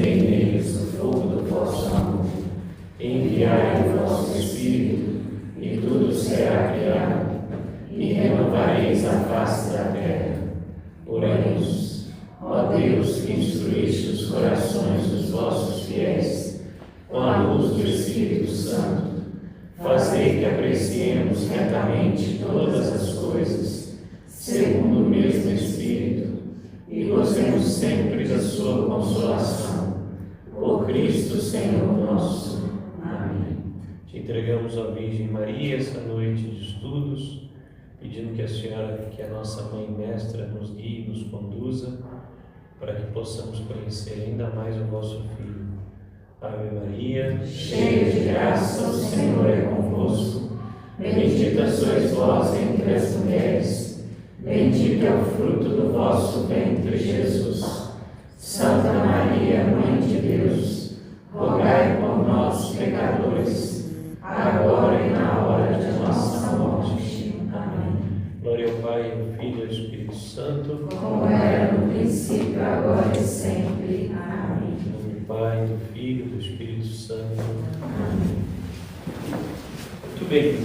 acendei neles o fogo do vosso amor. Enviai o vosso Espírito, e tudo será criado, e renovareis a face da terra. Oremos. Ó Deus, que instruíste os corações dos vossos fiéis com a luz do Espírito Santo, fazei que apreciemos retamente todas as coisas, segundo o mesmo Espírito, e gozemos sempre da sua consolação. Por Cristo, Senhor nosso. Amém. Te entregamos, ó Virgem Maria, essa noite de estudos, pedindo que a Senhora, que é a nossa Mãe Mestra, nos guie e nos conduza, para que possamos conhecer ainda mais o vosso Filho. Ave Maria, cheia de graça, o Senhor é convosco. Bendita sois vós entre as mulheres, bendito é o fruto do vosso ventre, Jesus. Santa Maria, Mãe de Deus, rogai por nós, pecadores, agora e na hora de nossa morte. Amém. Glória ao Pai, ao Filho e ao Espírito Santo, como era no princípio, agora e sempre. Amém. Em nome do Pai, do Filho e do Espírito Santo. Amém. Muito bem.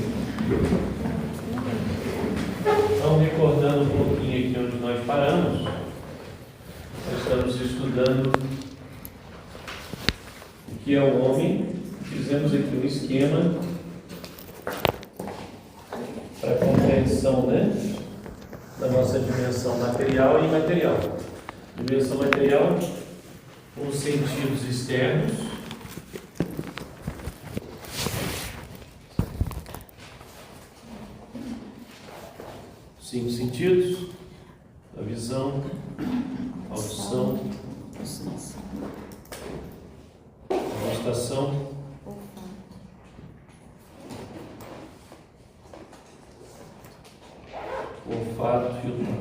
Então, recordando um pouquinho aqui onde nós paramos, nós estamos estudando o que é o homem. Fizemos aqui um esquema para a compreensão, da nossa dimensão material e imaterial. Dimensão material, os sentidos externos, cinco sentidos: a visão, a audição, a gustação, o olfato e o tato.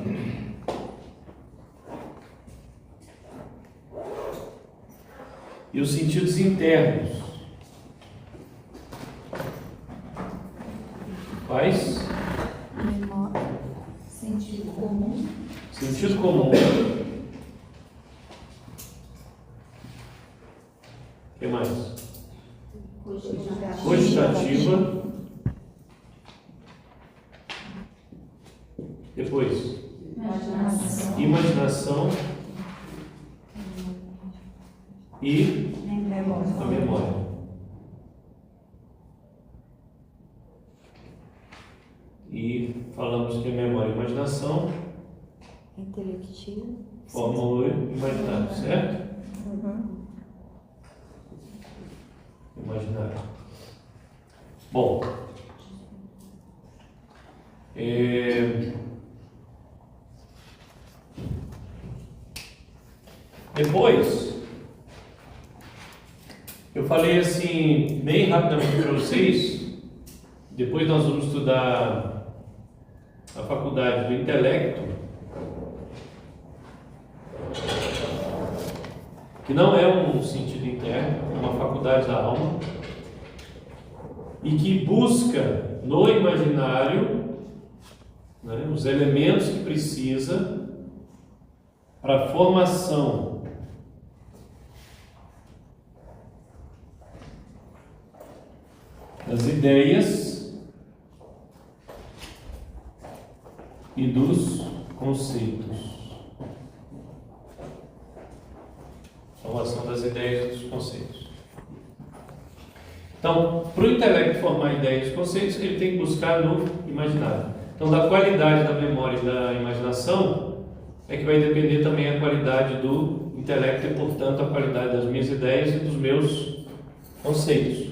E os sentidos internos. Quais? Memória, sentido comum. Sentido comum. O que mais? Cogitativa. Depois, imaginação e a memória. E falamos que a memória e a imaginação Intelectivo. formam o imaginário, certo? Imaginário. Bom, depois, eu falei assim, bem rapidamente para vocês, depois nós vamos estudar a faculdade do intelecto, que não é um sentido interno, é uma faculdade da alma, e que busca no imaginário os elementos que precisa para a formação das ideias e dos conceitos. Formação das ideias e dos conceitos. Então, para o intelecto formar ideias e conceitos, ele tem que buscar no imaginário. Então, da qualidade da memória e da imaginação é que vai depender também a qualidade do intelecto e, portanto, a qualidade das minhas ideias e dos meus conceitos.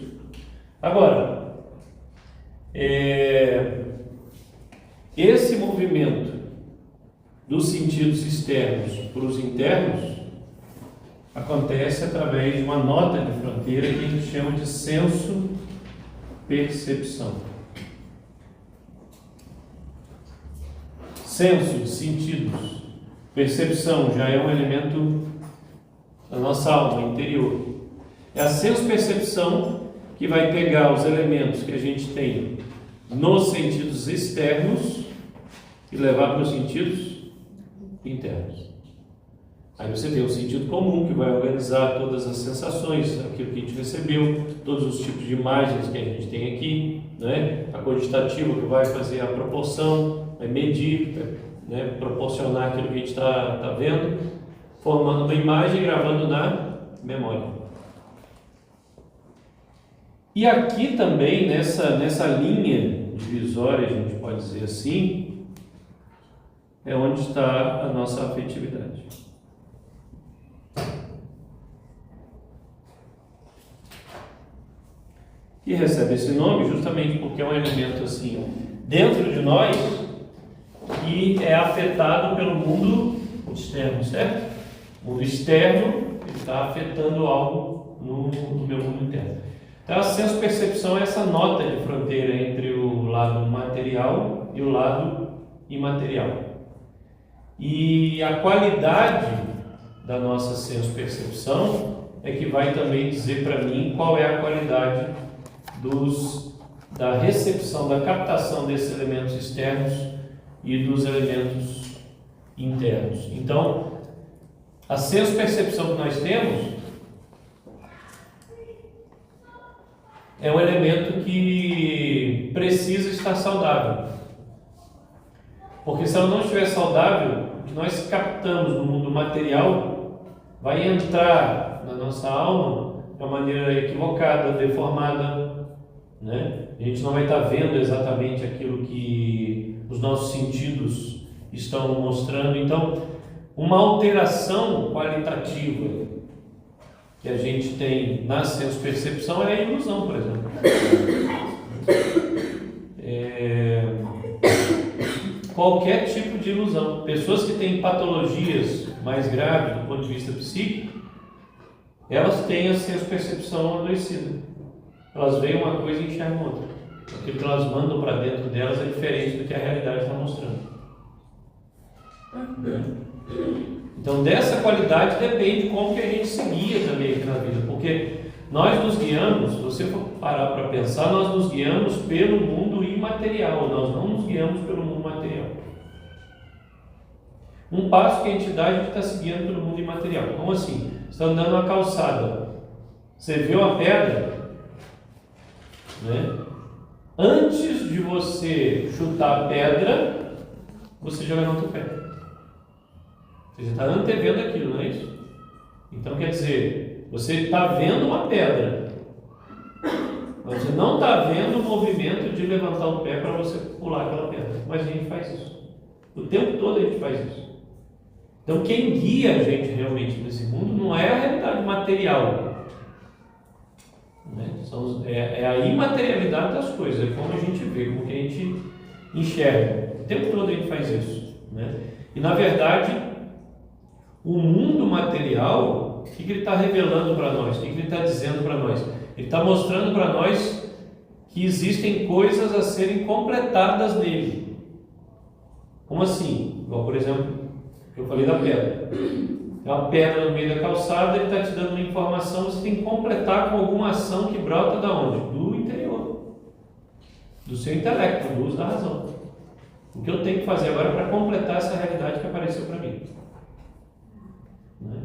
Agora, esse movimento dos sentidos externos para os internos acontece através de uma nota de fronteira que a gente chama de senso-percepção. Senso de sentidos, percepção já é um elemento da nossa alma interior. É a senso-percepção que vai pegar os elementos que a gente tem nos sentidos externos e levar para os sentidos internos. Aí você tem o sentido comum, que vai organizar todas as sensações, aquilo que a gente recebeu, todos os tipos de imagens que a gente tem aqui, né? A cogitativa, que vai fazer a proporção, vai medir, né? Proporcionar aquilo que a gente está vendo, formando uma imagem e gravando na memória. E aqui também, nessa linha divisória, a gente pode dizer assim, é onde está a nossa afetividade. E recebe esse nome justamente porque é um elemento assim, dentro de nós, que é afetado pelo mundo externo, certo? O mundo externo está afetando algo no meu mundo interno. Então, a senso-percepção é essa nota de fronteira entre o lado material e o lado imaterial. E a qualidade da nossa senso-percepção é que vai também dizer para mim qual é a qualidade da recepção, da captação desses elementos externos e dos elementos internos. Então, a senso-percepção que nós temos é um elemento que precisa estar saudável. Porque se ela não estiver saudável, o que nós captamos no mundo material vai entrar na nossa alma de uma maneira equivocada, deformada, né? A gente não vai estar vendo exatamente aquilo que os nossos sentidos estão mostrando. Então, uma alteração qualitativa que a gente tem na senso-percepção é a ilusão, por exemplo. Qualquer tipo de ilusão. Pessoas que têm patologias mais graves do ponto de vista psíquico, elas têm a senso-percepção adoecida. Elas veem uma coisa e enxergam outra. Aquilo que elas mandam para dentro delas é diferente do que a realidade está mostrando. Então, dessa qualidade depende como que a gente se guia também aqui na vida. Porque nós nos guiamos, se você for parar para pensar, nós nos guiamos pelo mundo imaterial, nós não nos guiamos pelo mundo material. Um passo que a gente dá, a gente está se guiando pelo mundo imaterial. Como assim? Você está andando na calçada, você vê uma pedra, né? Antes de você chutar a pedra, você joga no outro pé. Você está antevendo aquilo, não é isso? Então quer dizer, você está vendo uma pedra, mas você não está vendo o movimento de levantar o pé para você pular aquela pedra. Mas a gente faz isso. O tempo todo a gente faz isso. Então quem guia a gente realmente nesse mundo não é a realidade material. É a imaterialidade das coisas, é como a gente vê, como que a gente enxerga. O tempo todo a gente faz isso, né? E na verdade, o mundo material, o que ele está revelando para nós? O que ele está dizendo para nós? Ele está mostrando para nós que existem coisas a serem completadas nele. Como assim? Igual, por exemplo, eu falei da pedra. É uma pedra no meio da calçada, ele está te dando uma informação, você tem que completar com alguma ação que brota da onde? Do interior, do seu intelecto, do uso da razão. O que eu tenho que fazer agora para completar essa realidade que apareceu para mim? Né?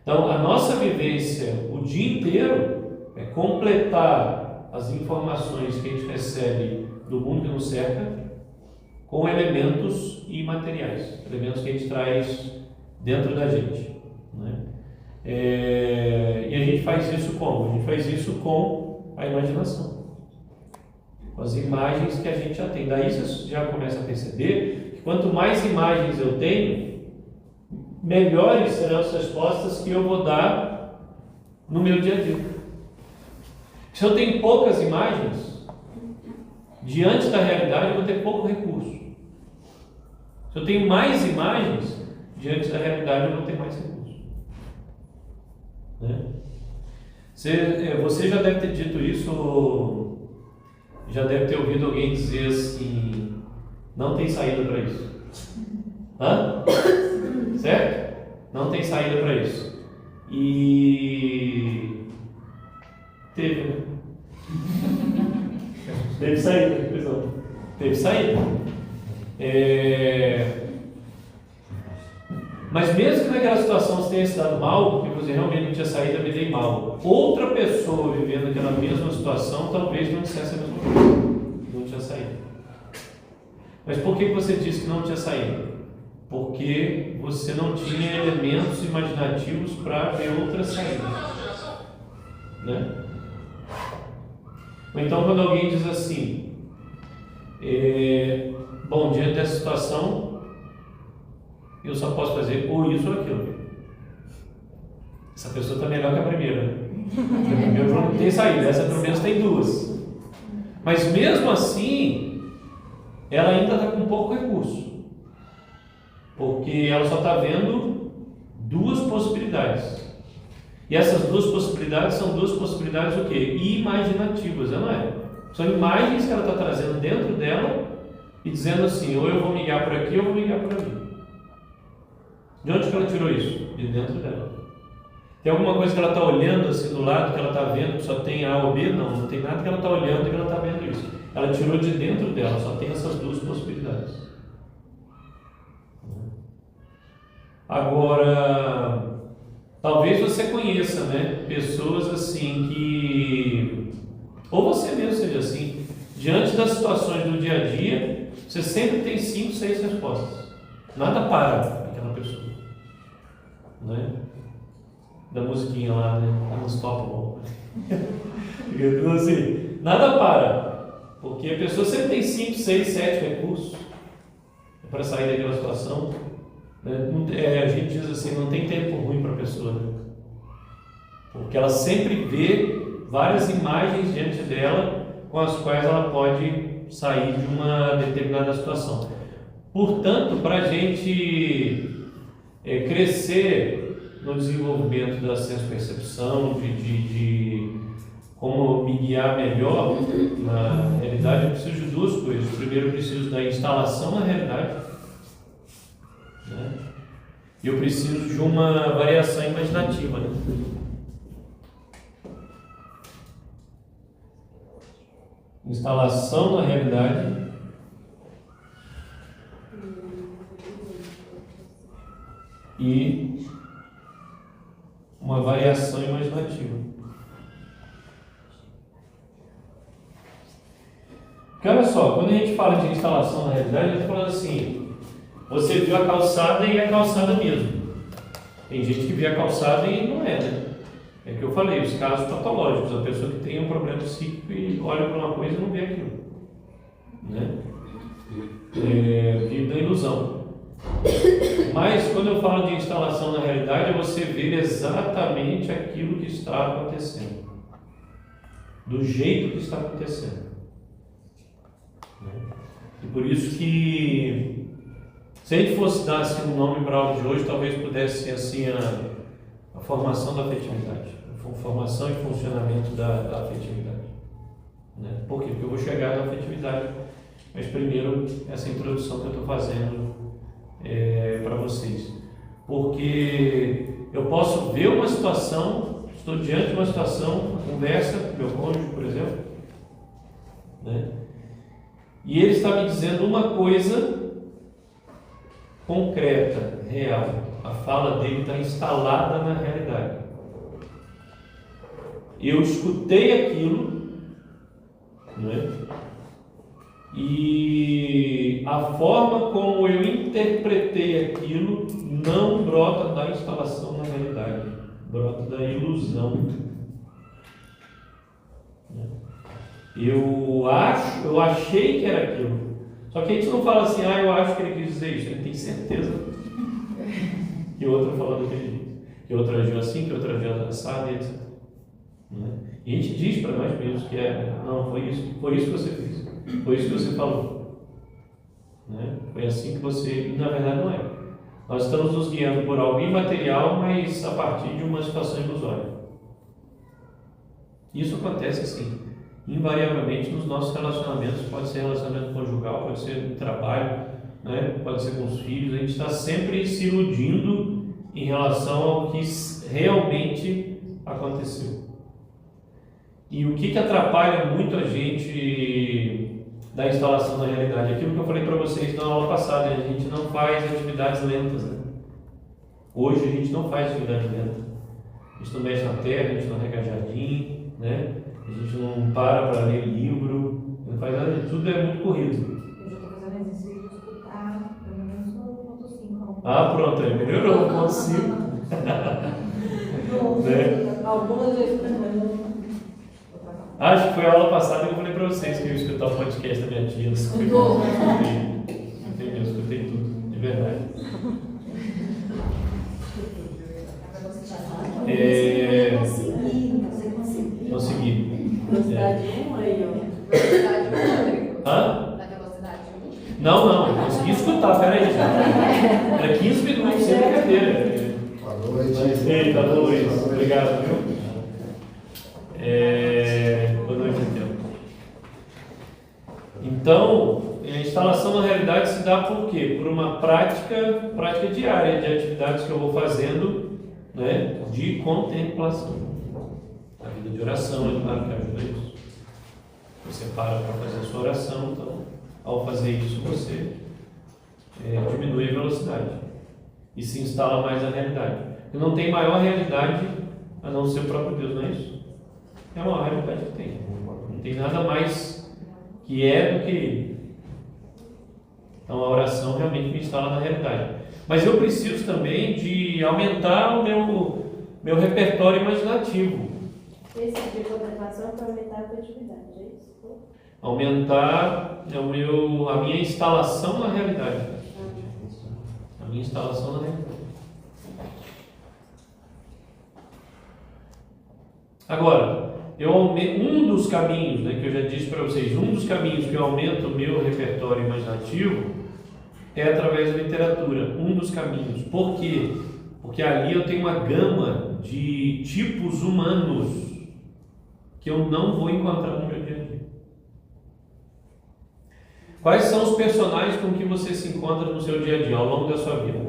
Então, a nossa vivência o dia inteiro é completar as informações que a gente recebe do mundo que nos cerca com elementos imateriais, elementos que a gente traz dentro da gente, né? E a gente faz isso como? A gente faz isso com a imaginação, com as imagens que a gente já tem. Daí você já começa a perceber que quanto mais imagens eu tenho, melhores serão as respostas que eu vou dar no meu dia a dia. Se eu tenho poucas imagens, diante da realidade eu vou ter pouco recurso. Se eu tenho mais imagens, diante da realidade eu vou ter mais recursos, né? Você já deve ter dito isso, já deve ter ouvido alguém dizer assim, não tem saída para isso. Hã? Certo? Não tem saída para isso. E teve, né? Teve saída, pessoal. Teve saída. Mas mesmo que naquela situação você tenha se dado mal, porque você realmente não tinha saído, eu me dei mal. Outra pessoa vivendo aquela mesma situação talvez não dissesse a mesma coisa. Não tinha saído. Mas por que você disse que não tinha saído? Porque você não tinha elementos imaginativos para ver outra saída. Né? Ou então quando alguém diz assim, bom, diante dessa situação, eu só posso fazer ou isso ou aquilo. Essa pessoa está melhor que a primeira. A primeira não tem saída, essa pelo menos tem duas. Mas mesmo assim, ela ainda está com pouco recurso. Porque ela só está vendo duas possibilidades. E essas duas possibilidades são duas possibilidades o quê? Imaginativas, não é? São imagens que ela está trazendo dentro dela e dizendo assim, ou eu vou migrar por aqui ou eu vou migrar por ali. De onde que ela tirou isso? De dentro dela. Tem alguma coisa que ela está olhando assim do lado, que ela está vendo, que só tem A ou B? Não, não tem nada que ela está olhando e que ela está vendo isso. Ela tirou de dentro dela, só tem essas duas possibilidades. Agora, talvez você conheça, né, pessoas assim que, ou você mesmo seja assim, diante das situações do dia a dia, você sempre tem 5, 6 respostas. Nada para aquela pessoa, né? Da musiquinha lá, né? Unstoppable. Então assim, nada para, porque a pessoa sempre tem 5, 6, 7 recursos para sair daquela situação. A gente diz assim, não tem tempo ruim para a pessoa, né? Porque ela sempre vê várias imagens diante dela com as quais ela pode sair de uma determinada situação. Portanto, para a gente crescer no desenvolvimento da senso-percepção, de como me guiar melhor na realidade, eu preciso de duas coisas. Primeiro, eu preciso da instalação na realidade, né? E eu preciso de uma variação imaginativa, né? Instalação na realidade e uma variação imaginativa. Porque olha só, quando a gente fala de instalação na realidade, a gente está falando assim, você viu a calçada e é a calçada mesmo. Tem gente que vê a calçada e não é, né? É que eu falei, os casos patológicos, a pessoa que tem um problema psíquico e olha para uma coisa e não vê aquilo, né? Vive da ilusão. Mas quando eu falo de instalação na realidade, é você ver exatamente aquilo que está acontecendo, do jeito que está acontecendo, né? E por isso que, se a gente fosse dar assim, um nome para algo de hoje, talvez pudesse ser assim a formação da afetividade, a formação e funcionamento da afetividade, né? Por quê? Porque eu vou chegar na afetividade, mas primeiro essa introdução que eu estou fazendo para vocês, porque eu posso ver uma situação, estou diante de uma situação, uma conversa com meu cônjuge, por exemplo, né? E ele está me dizendo uma coisa concreta, real. A fala dele está instalada na realidade. Eu escutei aquilo, né? E a forma como eu interpretei aquilo não brota da instalação na realidade, brota da ilusão. Eu achei que era aquilo. Só que a gente não fala assim, eu acho que ele quis dizer isso. Ele tem certeza que outra falou daquele jeito, que outra agiu assim, que outra agiu assado, etc. E a gente diz para nós mesmos que não, foi isso que você fez, foi isso que você falou, né? Foi assim que você, e na verdade não é. Nós estamos nos guiando por algo imaterial, mas a partir de uma situação ilusória. Isso acontece assim, invariavelmente nos nossos relacionamentos. Pode ser relacionamento conjugal, pode ser no trabalho, né? Pode ser com os filhos. A gente está sempre se iludindo em relação ao que realmente aconteceu. E o que atrapalha muito a gente da instalação na realidade? Aquilo que eu falei para vocês na aula passada, a gente não faz atividades lentas, né? Hoje a gente não faz atividade lenta. A gente não mexe na terra, a gente não rega jardim, né? A gente não para ler livro, não faz nada disso, tudo é muito corrido. Eu já estou fazendo exercício de escutar pelo menos 1.5. Ah, pronto, aí melhorou, 1.5. Né? Algumas vezes também. Acho que foi a aula passada que eu falei para vocês que eu ia escutar o podcast da minha tia. Escutou? Eu escutei tudo, de verdade. Consegui. Velocidade 1 aí, ó. Velocidade 1, Hã? Na velocidade 1. Não, eu consegui escutar, peraí já. Era 15 minutos, sem brincadeira. Boa noite. Eita, Luiz, obrigado, viu? Boa noite, então. Então, a instalação na realidade se dá por quê? Por uma prática diária de atividades que eu vou fazendo, né, de contemplação. A vida de oração, é claro que ajuda isso. Você para fazer a sua oração, então, ao fazer isso, você diminui a velocidade e se instala mais na realidade. Porque não tem maior realidade a não ser o próprio Deus, não é isso? É uma realidade que tem. Não tem nada mais que é do que Ele. Então a oração realmente me instala na realidade. Mas eu preciso também de aumentar o meu repertório imaginativo. Esse tipo de contemplação para aumentar a criatividade, é isso? Aumentar a minha instalação na realidade. A minha instalação na realidade. Agora, um dos caminhos, né, que eu já disse para vocês, um dos caminhos que eu aumento o meu repertório imaginativo é através da literatura. Um dos caminhos. Por quê? Porque ali eu tenho uma gama de tipos humanos que eu não vou encontrar no meu dia a dia. Quais são os personagens com que você se encontra no seu dia a dia, ao longo da sua vida?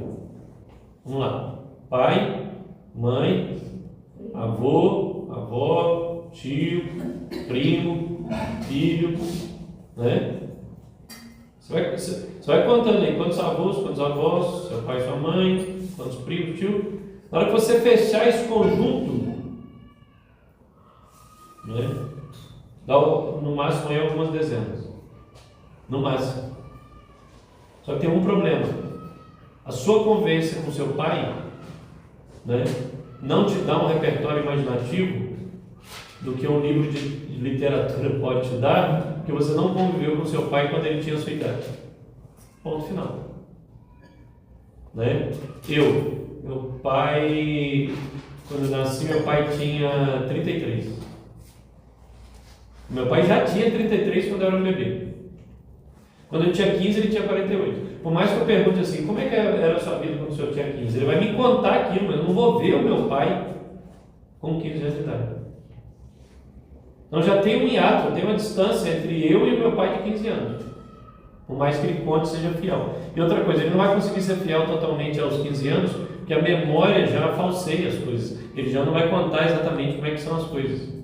Vamos lá. Pai, mãe, avô, avó, tio, primo, filho, né? Você vai contando aí quantos avós, quantos avós, seu pai, sua mãe, quantos primos, tio. Na hora que você fechar esse conjunto, né, dá no máximo aí algumas dezenas. No máximo. Só que tem um problema. A sua convivência com seu pai, né, não te dá um repertório imaginativo do que um livro de literatura pode te dar, porque você não conviveu com seu pai quando ele tinha a sua idade. Ponto final. Né? Meu pai, quando eu nasci, meu pai tinha 33. Meu pai já tinha 33 quando eu era um bebê. Quando eu tinha 15, ele tinha 48. Por mais que eu pergunte assim, como é que era a sua vida quando o senhor tinha 15? Ele vai me contar aquilo, mas eu não vou ver o meu pai com 15 anos de idade. Então já tem um hiato, tem uma distância entre eu e o meu pai de 15 anos. Por mais que ele conte, seja fiel. E outra coisa, ele não vai conseguir ser fiel totalmente aos 15 anos, porque a memória já falseia as coisas. Ele já não vai contar exatamente como é que são as coisas.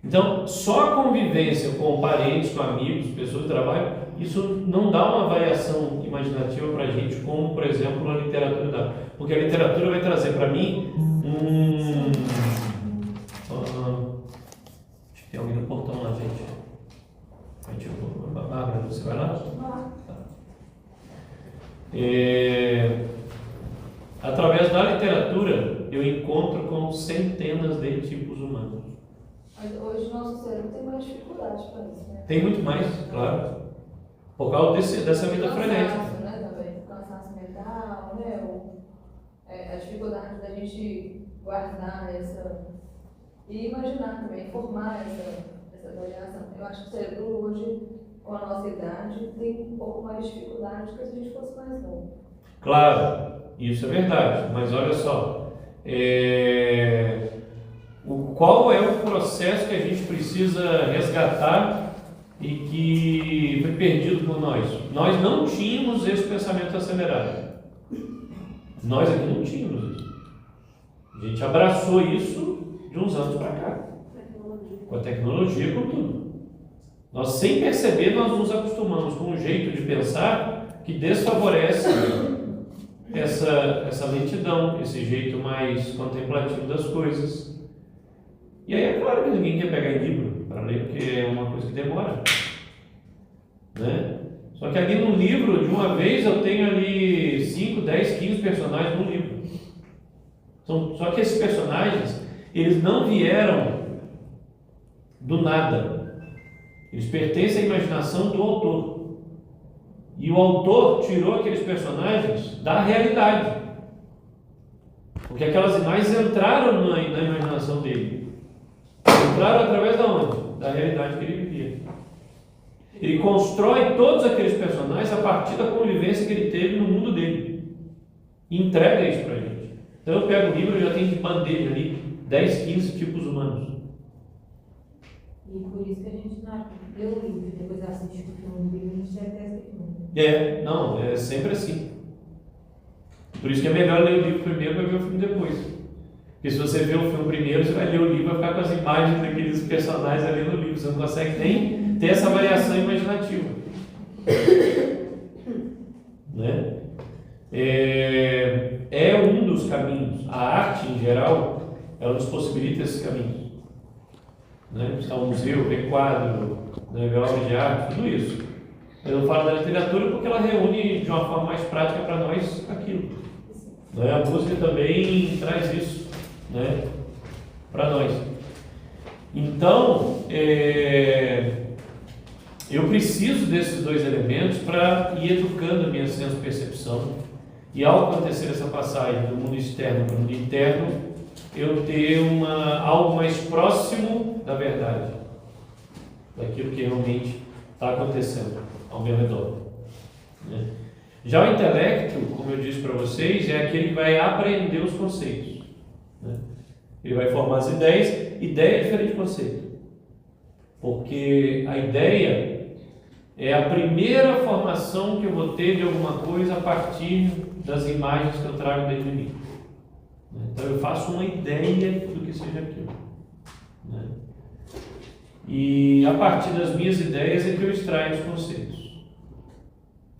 Então, só a convivência com parentes, com amigos, pessoas de trabalho, isso não dá uma variação imaginativa para a gente, como, por exemplo, a literatura dá. Porque a literatura vai trazer para mim acho que tem alguém no portão lá, gente. Bárbara, você vai lá? Tá. Através da literatura, eu encontro com centenas de tipos humanos. Mas hoje o nosso cérebro tem mais dificuldade para isso, né? Tem muito mais, claro. Por causa dessa vida frenética. Cansaço, né, também. Cansaço mental, né? A dificuldade da gente guardar e imaginar também, formar essa variação. Eu acho que o cérebro hoje, com a nossa idade, tem um pouco mais de dificuldade do que se a gente fosse mais novo. Claro, isso é verdade, mas olha só, qual é o processo que a gente precisa resgatar e que foi perdido por nós? Nós não tínhamos esse pensamento acelerado. Nós aqui não tínhamos isso. A gente abraçou isso de uns anos para cá. Com a tecnologia, com tudo. Nós, sem perceber, nós nos acostumamos com um jeito de pensar que desfavorece essa lentidão, esse jeito mais contemplativo das coisas. E aí é claro que ninguém quer pegar em livro para ler, porque é uma coisa que demora, né? Só que ali no livro, de uma vez, eu tenho ali 5, 10, 15 personagens no livro. Só que esses personagens, eles não vieram do nada. Eles pertencem à imaginação do autor. E o autor tirou aqueles personagens da realidade. Porque aquelas imagens entraram na imaginação dele. Entraram através da onde? Da realidade que ele vivia. Ele constrói todos aqueles personagens a partir da convivência que ele teve no mundo dele. E entrega isso para a gente. Então eu pego o livro e já tenho de bandeja ali 10, 15 tipos humanos. E por isso que a gente não lê o livro e depois assiste o filme do livro, a gente detesta o filme. Não, é sempre assim. Por isso que é melhor ler o livro primeiro para ver o filme depois. Porque se você vê o filme primeiro, você vai ler o livro e vai ficar com as imagens daqueles personagens ali no livro. Você não consegue nem ter essa variação imaginativa. Né? É um dos caminhos. A arte, em geral, ela nos possibilita esses caminhos. Né? Está um museu, ver quadro, né? Ver obra de arte, tudo isso. Eu falo da literatura porque ela reúne de uma forma mais prática para nós aquilo. Né? A música também traz isso, né? Para nós. Então, eu preciso desses dois elementos para ir educando a minha senso-percepção e, ao acontecer essa passagem do mundo externo para o mundo interno, eu ter algo mais próximo da verdade, daquilo que realmente está acontecendo ao meu redor. Né? Já o intelecto, como eu disse para vocês, é aquele que vai apreender os conceitos. Né? Ele vai formar as ideias. Ideia é diferente de conceito, porque a ideia é a primeira formação que eu vou ter de alguma coisa a partir das imagens que eu trago dentro de mim. Então eu faço uma ideia do que seja aquilo. Né? E a partir das minhas ideias é que eu extraio os conceitos.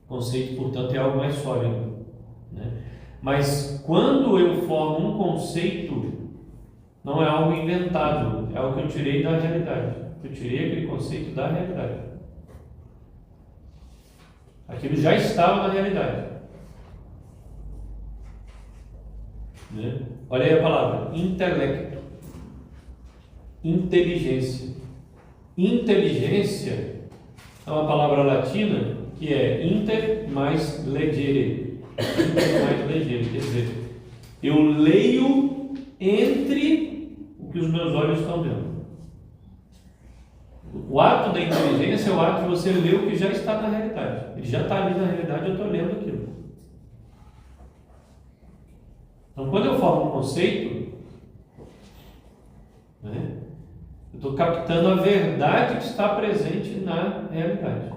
Conceito, portanto, é algo mais sólido. Né? Mas quando eu formo um conceito, não é algo inventado, é algo que eu tirei da realidade. Eu tirei aquele conceito da realidade. Aquilo já estava na realidade. Né? Olha aí a palavra, intelecto, inteligência. Inteligência é uma palavra latina que é inter mais legere. Inter mais legere, quer dizer, eu leio entre o que os meus olhos estão vendo. O ato da inteligência é o ato de você ler o que já está na realidade. Ele já está ali na realidade, eu estou lendo aquilo. Então, quando eu formo um conceito, né, eu estou captando a verdade que está presente na realidade.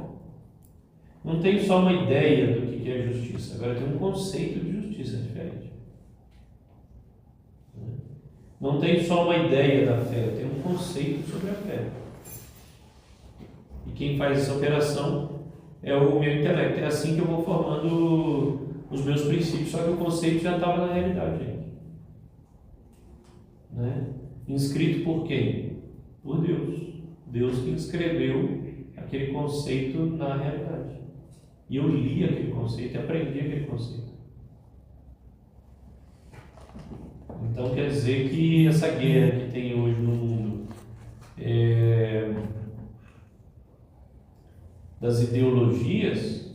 Não tem só uma ideia do que é justiça, agora tem um conceito de justiça diferente. Não tem só uma ideia da fé, tem um conceito sobre a fé. E quem faz essa operação é o meu intelecto. É assim que eu vou formando os meus princípios, só que o conceito já estava na realidade, gente. Né? Inscrito por quem? Por Deus. Deus que inscreveu aquele conceito na realidade. E eu li aquele conceito e aprendi aquele conceito. Então quer dizer que essa guerra que tem hoje no mundo das ideologias,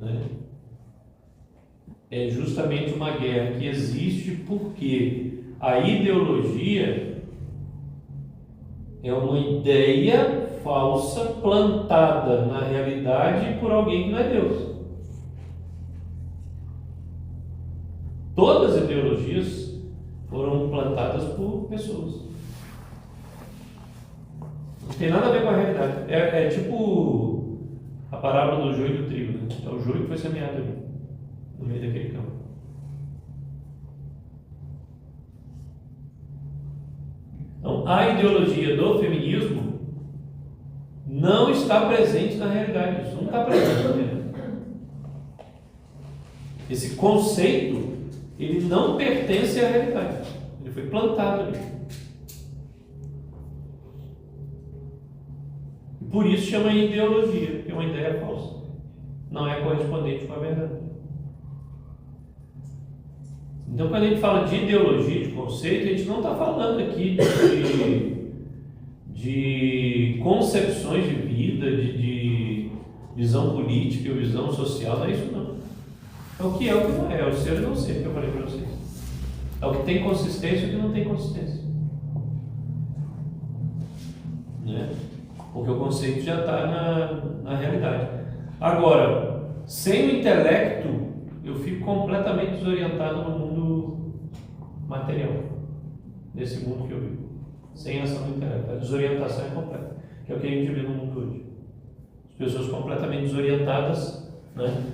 né, é justamente uma guerra que existe porque a ideologia é uma ideia falsa plantada na realidade por alguém que não é Deus. Todas as ideologias foram plantadas por pessoas. Não tem nada a ver com a realidade. É tipo a parábola do joio e do trigo. Né? É o joio que foi semeado ali, no meio daquele campo. Então, a ideologia do feminismo não está presente na realidade. Isso não está presente na realidade. Esse conceito, ele não pertence à realidade. Ele foi plantado ali. Por isso chama ideologia, que é uma ideia falsa. Não é correspondente com a verdade. Então, quando a gente fala de ideologia, de conceito, a gente não está falando aqui de concepções de vida, de visão política ou visão social, não é isso não. É o que não é, é o ser e não ser, que eu falei para vocês. É o que tem consistência e o que não tem consistência. Né? Porque o conceito já está na realidade. Agora, sem o intelecto, eu fico completamente desorientado no mundo material, nesse mundo que eu vivo. Sem ação do intelecto. A desorientação é completa, que é o que a gente vê no mundo hoje. As pessoas completamente desorientadas, né?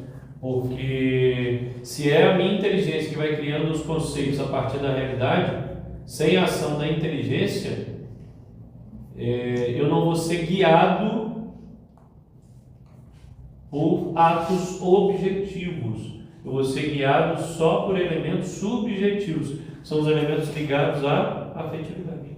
Porque se é a minha inteligência que vai criando os conceitos a partir da realidade, sem a ação da inteligência, eu não vou ser guiado por atos objetivos. Eu vou ser guiado só por elementos subjetivos. São os elementos ligados à afetividade.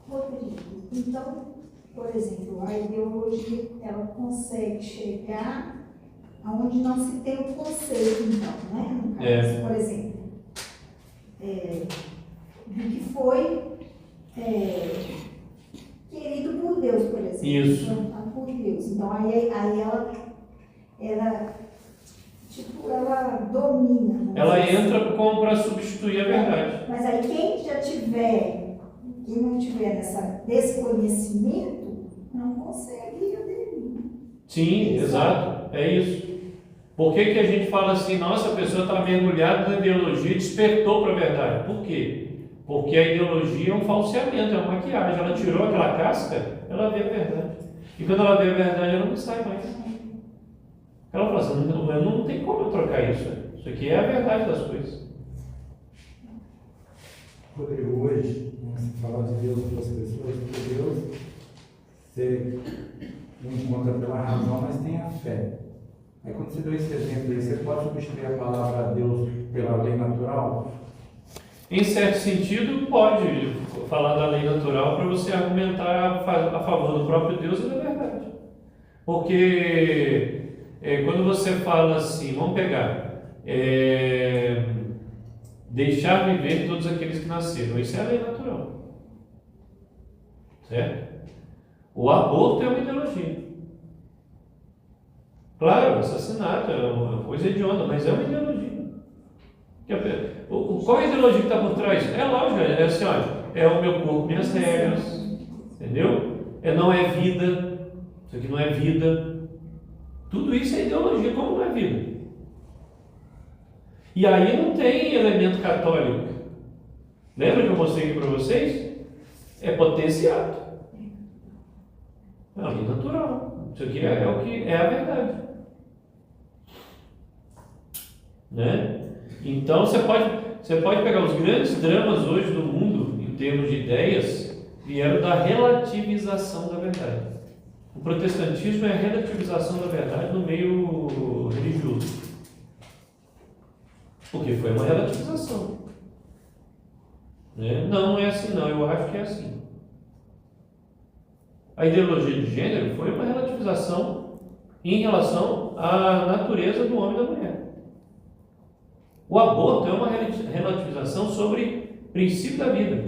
Rodrigo, então, por exemplo, a ideologia, ela consegue chegar aonde não se tem o conceito, então, né? No caso, por exemplo, do que foi querido por Deus, por exemplo. Isso. Então, por Deus. Então, aí ela domina. Ela entra como para substituir a verdade. Mas aí quem não tiver nesse conhecimento, não consegue aderir. Sim, exato. É isso. Por que a gente fala assim, nossa, a pessoa está mergulhada na ideologia e despertou para a verdade? Por quê? Porque a ideologia é um falseamento, é uma maquiagem. Ela tirou aquela casca, ela vê a verdade. E quando ela vê a verdade, ela não sai mais. Ela fala assim, não tem como eu trocar isso. Isso aqui é a verdade das coisas. Rodrigo, hoje, se falar de Deus para as pessoas, porque Deus, você não encontra pela razão, mas tem a fé. Aí quando você deu esse exemplo aí, você pode substituir a palavra Deus pela lei natural? Em certo sentido, pode falar da lei natural para você argumentar a favor do próprio Deus e da verdade. Porque quando você fala assim, vamos pegar, deixar viver todos aqueles que nasceram, isso é a lei natural. Certo? O aborto é uma ideologia. Claro, o assassinato é uma coisa hedionda, mas é uma ideologia. Qual é a ideologia que está por trás? É lógico, é assim, olha, é o meu corpo, minhas regras, entendeu? Não é vida, isso aqui não é vida. Tudo isso é ideologia, como não é vida? E aí não tem elemento católico. Lembra que eu mostrei aqui para vocês? É potenciado. É a lei natural. Isso aqui é o que é a verdade. Né? Então você pode pegar os grandes dramas hoje do mundo, em termos de ideias, vieram da relativização da verdade. O protestantismo é a relativização da verdade no meio religioso. Porque foi uma relativização. Né? Não é assim não, eu acho que é assim. A ideologia de gênero foi uma relativização em relação à natureza do homem e da mulher. O aborto é uma relativização sobre o princípio da vida.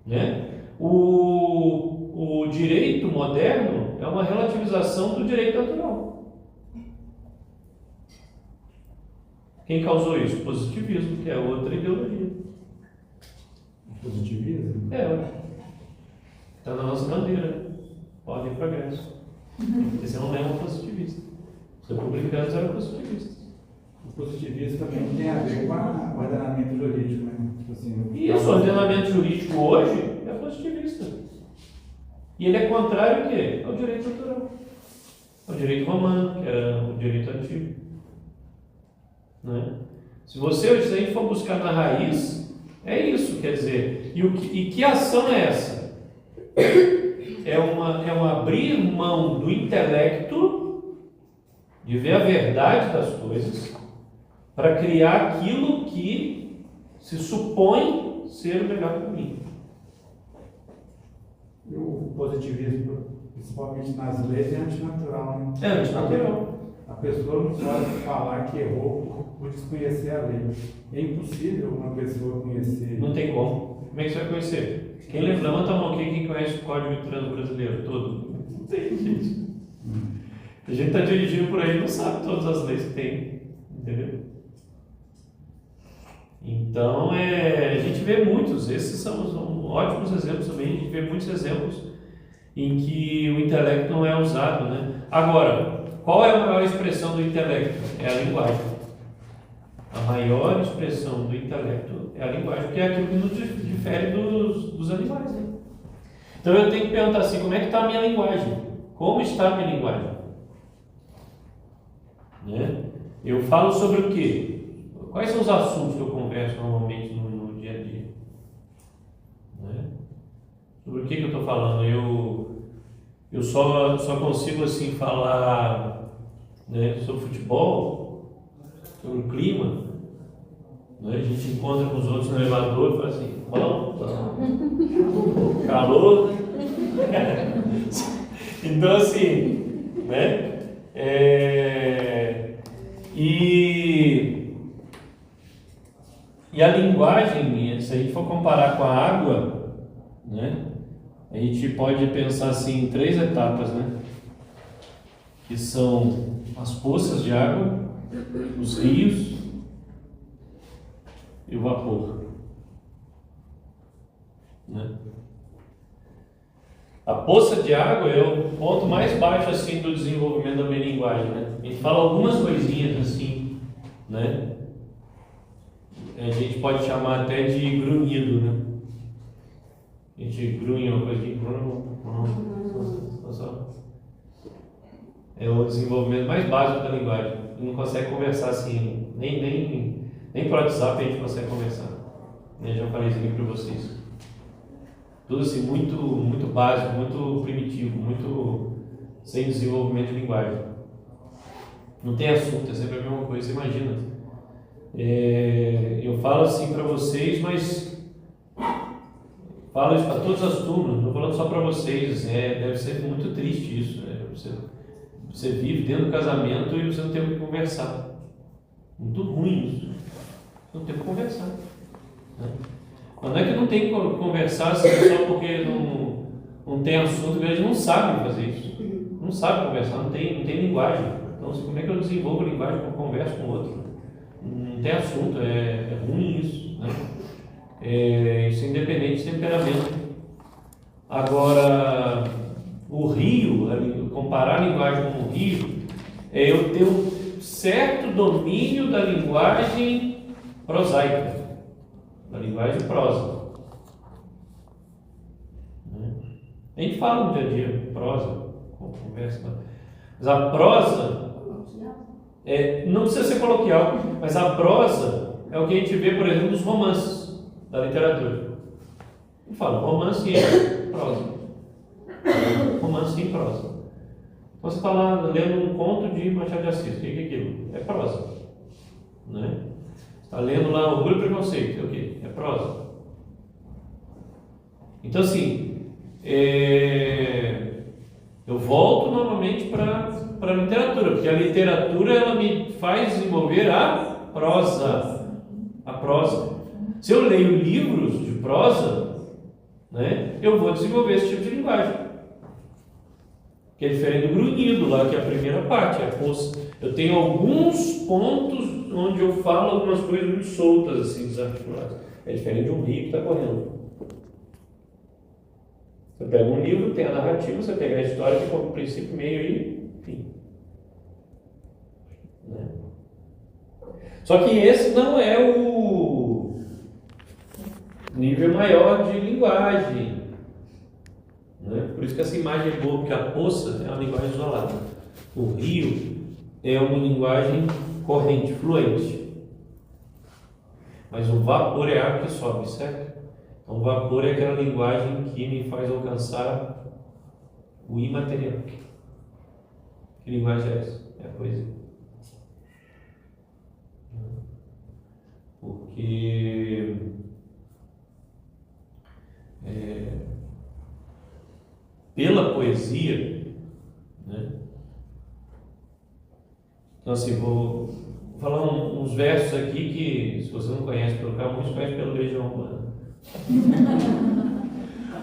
Né? O direito moderno é uma relativização do direito natural. Quem causou isso? O positivismo, que é outra ideologia. Positivismo? Está na nossa bandeira. Ordem e progresso. Esse não é um positivista. Os republicanos eram positivistas. O positivismo também tem a ver com o ordenamento jurídico, né? Tipo assim, Isso, o ordenamento jurídico hoje é positivista. E ele é contrário ao quê? Ao direito natural. Ao direito romano, que era o direito antigo. Né? Se a gente for buscar na raiz, é isso, quer dizer, e que ação é essa? é um abrir mão do intelecto, de ver a verdade das coisas, para criar aquilo que se supõe ser o melhor caminho. E o positivismo, principalmente nas leis, é antinatural, né? É antinatural. A pessoa não pode falar que errou por desconhecer a lei. É impossível uma pessoa conhecer. Não tem como. Como é que você vai conhecer? Quem levanta a mão aqui, quem conhece o Código de Trânsito brasileiro todo? Não tem, gente. A gente está dirigindo por aí e não sabe todas as leis que tem. Entendeu? Então, a gente vê muitos, esses são ótimos exemplos também, a gente vê muitos exemplos em que o intelecto não é usado, né? Agora, qual é a maior expressão do intelecto? É a linguagem. A maior expressão do intelecto é a linguagem, porque é aquilo que nos difere dos animais, né? Então eu tenho que perguntar assim, como é que está a minha linguagem? Como está a minha linguagem? Né? Eu falo sobre o quê? Quais são os assuntos que eu converso normalmente no dia a dia? Né? Sobre o que eu estou falando? Eu só consigo assim falar, né, sobre futebol, sobre o clima. Né? A gente encontra com os outros no elevador e fala assim, bom, calor. Então assim, né? E a linguagem, se a gente for comparar com a água, né, a gente pode pensar assim em 3 etapas, né, que são as poças de água, os rios e o vapor. Né? A poça de água é o ponto mais baixo assim do desenvolvimento da minha linguagem, né? A gente fala algumas coisinhas assim, né? A gente pode chamar até de grunhido, né? A gente grunha uma coisa de é o desenvolvimento mais básico da linguagem. A gente não consegue conversar assim, nem por WhatsApp a gente consegue conversar. Eu já falei isso aqui para vocês. Tudo assim, muito, muito básico, muito primitivo, muito sem desenvolvimento de linguagem. Não tem assunto, é sempre a mesma coisa, você imagina. Eu falo assim para vocês, mas falo isso para todas as turmas, não estou falando só para vocês. Deve ser muito triste isso. Você vive dentro do casamento e você não tem o que conversar. Muito ruim isso. Você não tem o que conversar. Né? Não é que não tem que conversar assim, só porque não tem assunto, a gente não sabe fazer isso. Não sabe conversar, não tem linguagem. Então, assim, como é que eu desenvolvo a linguagem quando eu converso com o outro? Não tem assunto, é ruim isso. Né? Isso é independente de temperamento. Agora, o rio, comparar a linguagem com o rio, é eu ter um certo domínio da linguagem prosaica. Da linguagem prosa. A gente fala no dia a dia, prosa, conversa, mas a prosa não precisa ser coloquial, mas a prosa é o que a gente vê, por exemplo, nos romances da literatura. A gente fala romance e prosa. Romance e prosa. Então você está lá lendo um conto de Machado de Assis, o que é aquilo? É prosa. Né? Está lendo lá Orgulho e Preconceito, é o quê? É prosa. Então assim, eu volto novamente para a literatura, porque a literatura ela me faz desenvolver a prosa. A prosa. Se eu leio livros de prosa, né, eu vou desenvolver esse tipo de linguagem. Que é diferente do grunhido lá, que é a primeira parte, é a poça. Eu tenho alguns pontos onde eu falo algumas coisas muito soltas, assim, desarticuladas. É diferente de um rio que está correndo. Você pega um livro, tem a narrativa, você pega a história que com princípio, meio e fim. Né? Só que esse não é o nível maior de linguagem. Né? Por isso que essa imagem é boa, porque a poça é uma linguagem isolada. O rio é uma linguagem corrente, fluente. Mas o vapor é a água que sobe, certo? Então o vapor é aquela linguagem que me faz alcançar o imaterial. Que linguagem é essa? É a poesia. Porque pela poesia, né? Então assim, vou falar uns versos aqui que, se você não conhece pelo Camões, conhece pela Legião Urbana.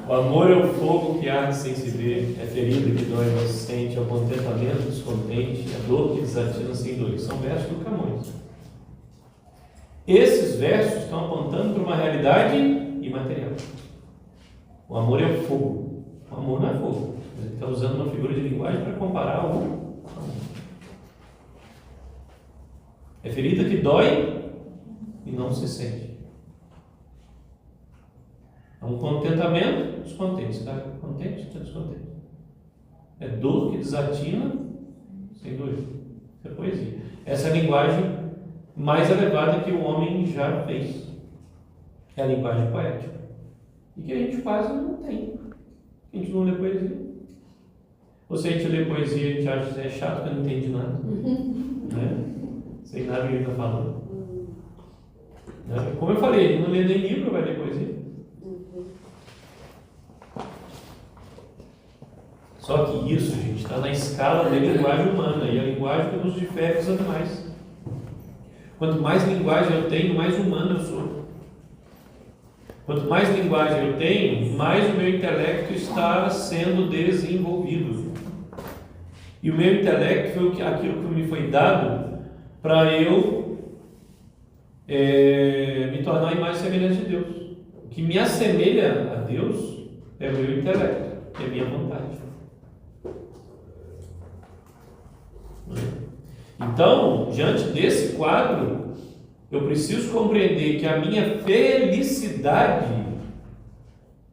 O amor é o fogo que arde sem se ver, é ferida que dói, mas se sente, é o contentamento descontente, a dor que desatina sem dor. São versos do Camões. Esses versos estão apontando para uma realidade imaterial. O amor é o fogo. O amor não é fogo. Ele está usando uma figura de linguagem para comparar o amor. É ferida que dói e não se sente. É um contentamento descontente. Está contente? Está descontente. É dor que desatina sem dor. Isso é poesia. Essa é a linguagem mais elevada que o homem já fez. É a linguagem poética. E que a gente quase não tem. A gente não lê poesia. Ou se a gente lê poesia, a gente acha que é chato, porque não entende nada. Né? Sem nada que ele está falando. Né? Como eu falei, ele não lê nem livro, vai ler poesia. Só que isso, gente, está na escala da linguagem humana. E a linguagem que nos difere dos animais. Quanto mais linguagem eu tenho, mais humano eu sou. Quanto mais linguagem eu tenho, mais o meu intelecto está sendo desenvolvido. E o meu intelecto foi aquilo que me foi dado para eu me tornar a imagem semelhante de Deus. O que me assemelha a Deus é o meu intelecto, é a minha vontade. Então, diante desse quadro, eu preciso compreender que a minha felicidade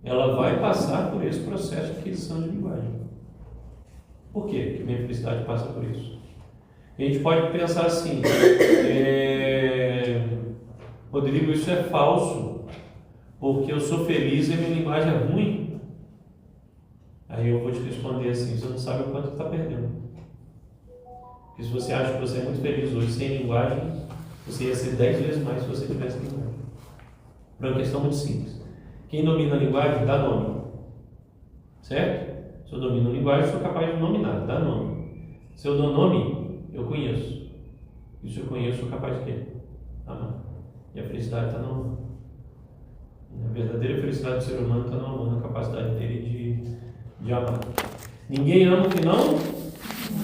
ela vai passar por esse processo de aquisição de linguagem. Por quê que minha felicidade passa por isso? A gente pode pensar assim, Rodrigo, isso é falso, porque eu sou feliz e a minha linguagem é ruim. Aí eu vou te responder assim, você não sabe o quanto está perdendo. Porque se você acha que você é muito feliz hoje sem linguagem, você ia ser 10 vezes mais se você tivesse linguagem. Por uma questão muito simples. Quem domina a linguagem dá nome. Certo? Se eu domino a linguagem, eu sou capaz de nominar, dá nome. Se eu dou nome, eu conheço. E se eu conheço, eu sou capaz de quê? Amar. E a felicidade está no amor. A verdadeira felicidade do ser humano está no amor, na capacidade dele de amar. Ninguém ama o que não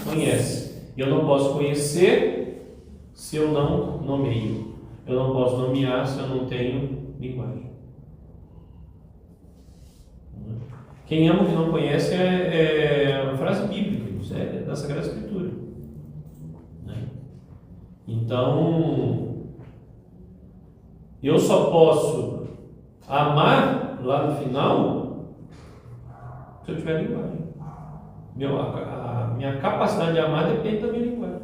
conhece. E eu não posso conhecer se eu não nomeio. Eu não posso nomear se eu não tenho linguagem. Quem ama o que não conhece é uma frase bíblica, isso é da Sagrada Escritura. Então, eu só posso amar lá no final se eu tiver linguagem. A minha capacidade de amar depende da minha linguagem.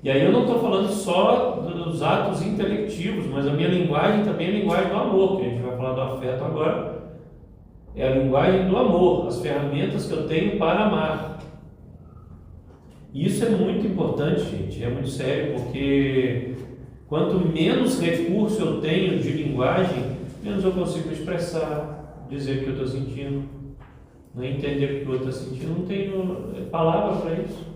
E aí eu não estou falando só dos atos intelectivos, mas a minha linguagem também é a linguagem do amor, que a gente vai falar do afeto agora. É a linguagem do amor, as ferramentas que eu tenho para amar. E isso é muito importante, gente, é muito sério, porque quanto menos recurso eu tenho de linguagem, menos eu consigo expressar, dizer o que eu estou sentindo, não entender o que o outro está sentindo, não tenho palavra para isso.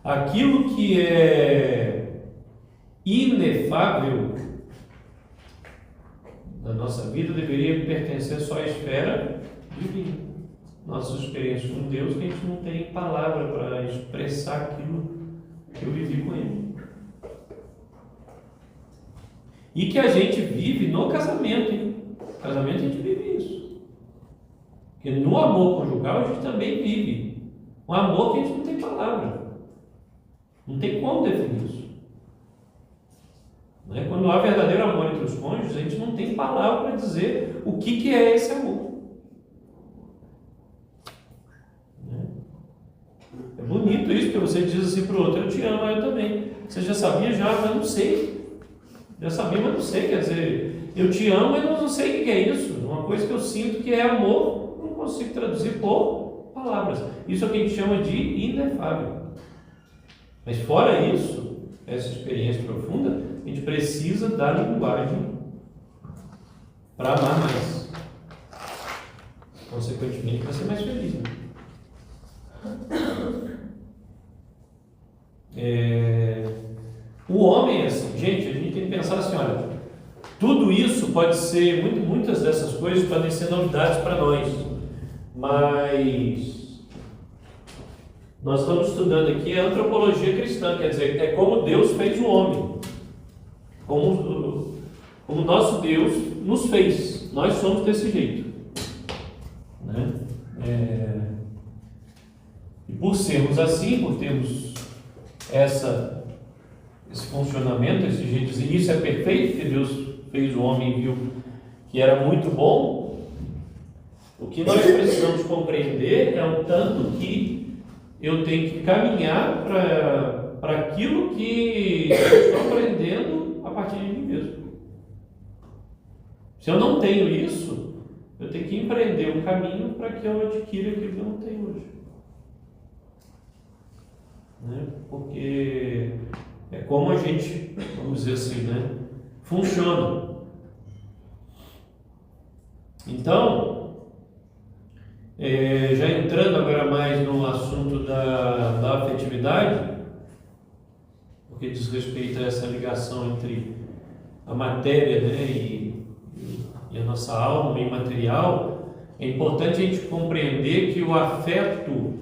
Aquilo que é inefável na nossa vida deveria pertencer só à esfera divina. Nossas experiências com Deus, que a gente não tem palavra para expressar aquilo que eu vivi com Ele. E que a gente vive no casamento, hein? No casamento a gente vive isso. Porque no amor conjugal a gente também vive um amor que a gente não tem palavra. Não tem como definir isso. Né? Quando há verdadeiro amor entre os cônjuges, a gente não tem palavra para dizer o que é esse amor. Né? É bonito isso, porque você diz assim para o outro, eu te amo, eu também. Você já sabia? Já, mas não sei. Já sabia, mas não sei. Quer dizer, Eu te amo, mas eu não sei o que é isso. Uma coisa que eu sinto que é amor, não consigo traduzir por palavras. Isso é o que a gente chama de inefável. Mas fora isso, essa experiência profunda, a gente precisa da linguagem para amar mais. Consequentemente, vai ser mais feliz. Né? O homem é assim, gente, a gente tem que pensar assim, olha, tudo isso pode ser, muitas dessas coisas podem ser novidades para nós, mas nós estamos estudando aqui a antropologia cristã, quer dizer, é como Deus fez o homem, como nosso Deus nos fez, nós somos desse jeito, né? E por sermos assim, por termos esse funcionamento, esse jeito de dizer, isso é perfeito, que Deus fez o homem e viu que era muito bom, o que nós precisamos compreender é o tanto que eu tenho que caminhar para aquilo que eu estou aprendendo a partir de mim mesmo. Se eu não tenho isso, eu tenho que empreender um caminho para que eu adquira aquilo que eu não tenho hoje. Né? Porque é como a gente, vamos dizer assim, né, funciona. Então, já entrando agora mais no assunto da afetividade, porque diz respeito a essa ligação entre a matéria, né, e a nossa alma imaterial, é importante a gente compreender que o afeto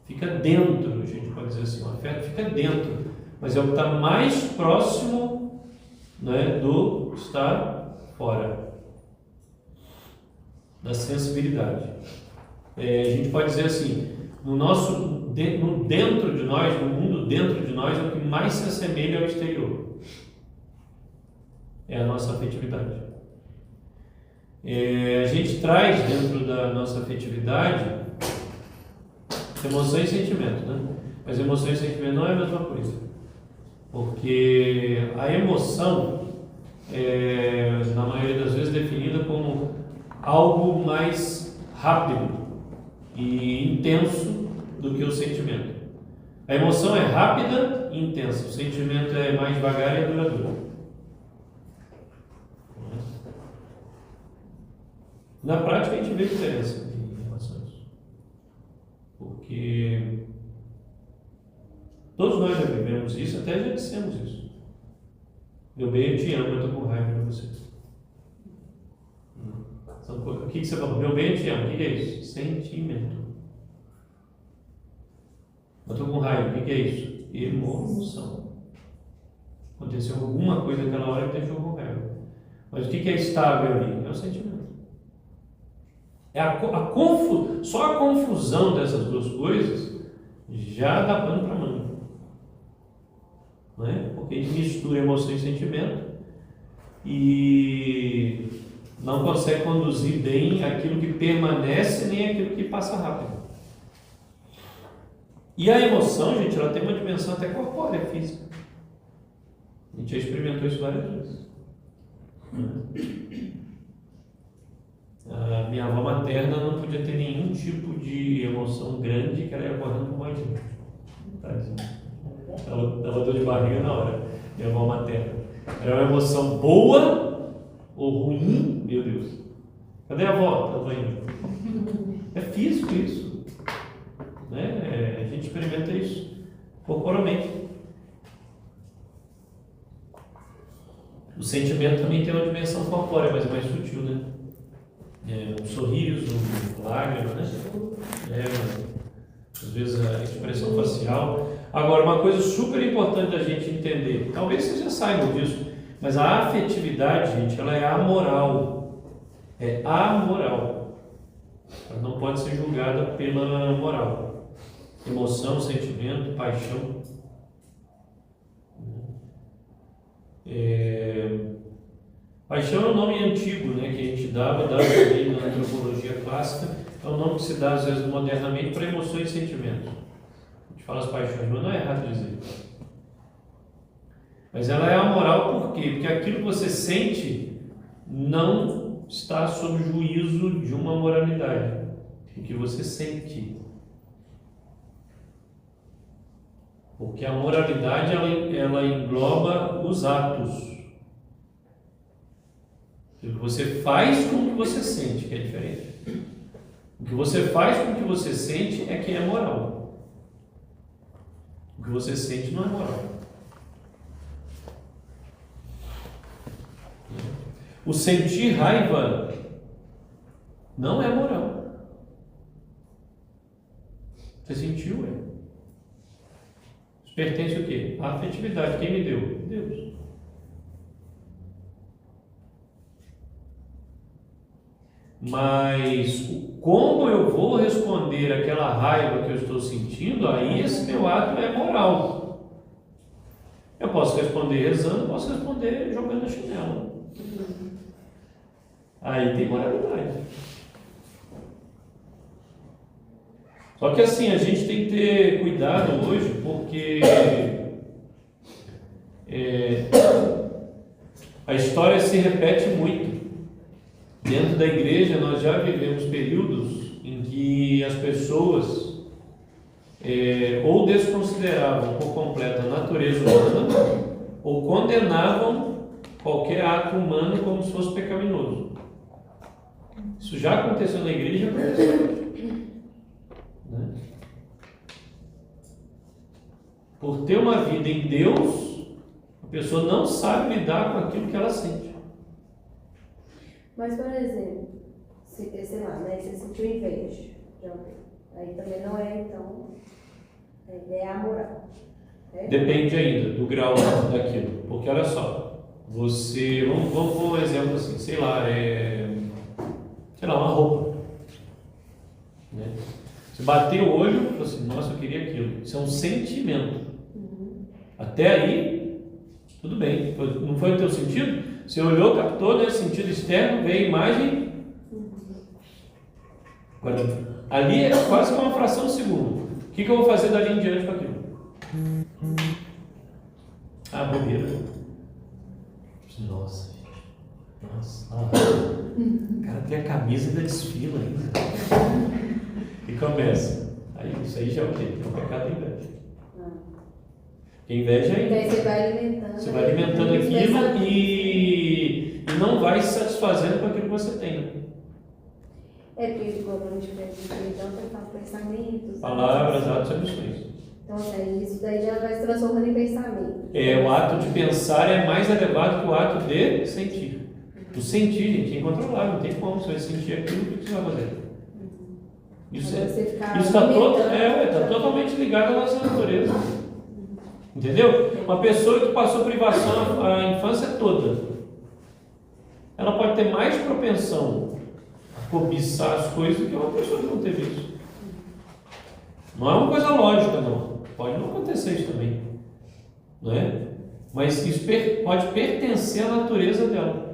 fica dentro, a gente pode dizer assim, o afeto fica dentro, mas é o que está mais próximo, né, do estar fora, da sensibilidade. A gente pode dizer assim, no dentro de nós, no mundo dentro de nós, é o que mais se assemelha ao exterior. É a nossa afetividade. A gente traz dentro da nossa afetividade emoção e sentimento, né? Mas emoção e sentimento não é a mesma coisa. Porque a emoção é, na maioria das vezes, definida como algo mais rápido e intenso do que o sentimento. A emoção é rápida e intensa, o sentimento é mais devagar e duradouro. Na prática a gente vê diferença em relação a isso. Porque todos nós já vivemos isso, até já dissemos isso. Meu bem, eu te amo, eu estou com raiva de você. O que você falou? Meu bem, eu te amo. O que é isso? Sentimento. Eu estou com raiva. O que é isso? Emoção. Aconteceu alguma coisa naquela hora que deixou com raiva. Mas o que é estável ali? É o sentimento. Só a confusão dessas duas coisas já dá pano para manga. Não é? Porque a gente mistura emoção e sentimento e não consegue conduzir bem aquilo que permanece nem aquilo que passa rápido. E a emoção, gente, ela tem uma dimensão até corpórea, física. A gente já experimentou isso várias vezes. A minha avó materna não podia ter nenhum tipo de emoção grande que ela ia acordando com mais gente. Ela dava dor de barriga na hora, minha avó materna. Era uma emoção boa ou ruim, meu Deus. Cadê a avó? Ela vai indo. É físico isso. Né? A gente experimenta isso corporalmente. O sentimento também tem uma dimensão corpórea, mas é mais sutil, né? Um sorriso, uma lágrima, né? Às vezes a expressão facial. Agora, uma coisa super importante da gente entender, talvez vocês já saibam disso, mas a afetividade, gente, ela é amoral. É amoral. Ela não pode ser julgada pela moral. Emoção, sentimento, paixão. Paixão é um nome antigo, né, que a gente dava também na antropologia clássica. É um nome que se dá, às vezes, modernamente para emoções e sentimentos. A gente fala as paixões, mas não é errado dizer. Mas ela é amoral por quê? Porque aquilo que você sente não está sob juízo de uma moralidade. O que você sente. Porque a moralidade ela engloba os atos. O que você faz com o que você sente, que é diferente. O que você faz com o que você sente é que é moral. O que você sente não é moral. O sentir raiva não é moral. Você sentiu, Isso pertence o quê? A afetividade. Quem me deu? Deus. Mas como eu vou responder àquela raiva que eu estou sentindo, aí esse meu ato é moral. Eu posso responder rezando, posso responder jogando a chinela. Aí tem moralidade. Só que assim, a gente tem que ter cuidado hoje, porque a história se repete muito. Dentro da igreja nós já vivemos períodos em que as pessoas ou desconsideravam por completo a natureza humana ou condenavam qualquer ato humano como se fosse pecaminoso. Isso já aconteceu na igreja e aconteceu hoje. Né? Por ter uma vida em Deus, a pessoa não sabe lidar com aquilo que ela sente. Mas, por exemplo, sei lá, né, você sentiu inveja de alguém. Aí também não é, então, é amoral. Depende ainda do grau daquilo. Porque olha só, você, vamos um exemplo assim, sei lá, uma roupa. Né? Você bateu o olho e falou assim, nossa, eu queria aquilo. Isso é um sentimento. Até aí, tudo bem. Não foi o teu sentido? Você olhou, captou, né? Sentido externo, veio a imagem. Agora, ali é quase que uma fração de segundo. O que eu vou fazer dali em diante com aquilo? Bobeira. Nossa, gente. Nossa. O cara tem a camisa da desfila ainda. E começa. Aí, isso aí já é o quê? É o pecado da inveja. Inveja é. Daí você vai alimentando. Você vai alimentando aquilo e não vai se satisfazendo com aquilo que você tem. Porque quando a gente então você fala pensamentos. Palavras, atos e emoções. Então, isso daí já vai se transformando em pensamento. O ato de pensar é mais elevado que o ato de sentir. O sentir, gente, é incontrolável, não tem como. Você vai sentir aquilo, o que você vai fazer? Isso está totalmente ligado à nossa natureza. Entendeu? Uma pessoa que passou privação a infância toda, ela pode ter mais propensão a cobiçar as coisas do que uma pessoa que não teve isso. Não é uma coisa lógica, não. Pode não acontecer isso também. Não é? Mas isso pode pertencer à natureza dela.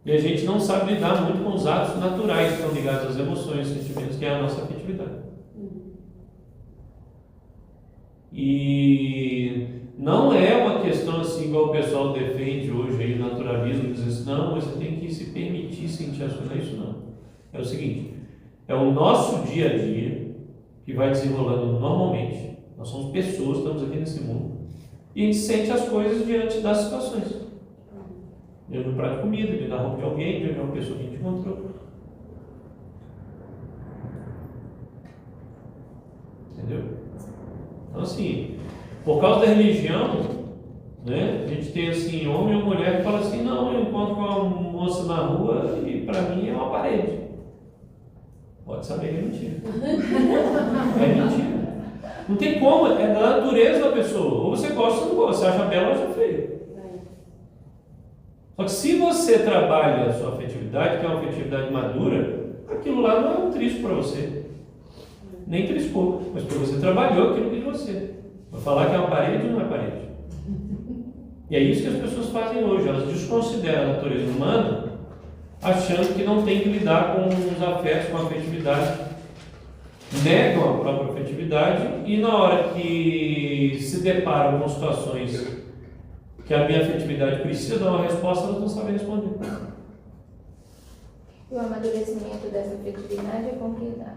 E a gente não sabe lidar muito com os atos naturais que estão ligados às emoções, sentimentos, que é a nossa afetividade. E não é uma questão assim, igual o pessoal defende hoje aí, o naturalismo, dizendo assim, não, você tem que se permitir sentir as coisas. Não é isso não. É o seguinte, é o nosso dia a dia que vai desenrolando normalmente. Nós somos pessoas, estamos aqui nesse mundo. E a gente sente as coisas diante das situações. Diante do prato de comida, diante da roupa de alguém, diante de uma pessoa que a gente encontrou. Entendeu? Então assim, por causa da religião, né, a gente tem assim, homem ou mulher que fala assim, não, eu encontro com uma moça na rua e para mim é uma parede. Pode saber que é mentira. É mentira. Não tem como, é da natureza da pessoa. Ou você gosta ou não gosta, você acha bela ou acha feia. Só que se você trabalha a sua afetividade, que é uma afetividade madura, aquilo lá não é um trisco para você. Nem triscou, mas porque você trabalhou aquilo que é de você. Vai falar que é uma parede ou não é parede. E é isso que as pessoas fazem hoje. Elas desconsideram a natureza humana, achando que não tem que lidar com os afetos, com a afetividade. Negam a própria afetividade e na hora que se deparam com situações que a minha afetividade precisa dar uma resposta, elas não sabem responder. E o amadurecimento dessa afetividade é com que idade?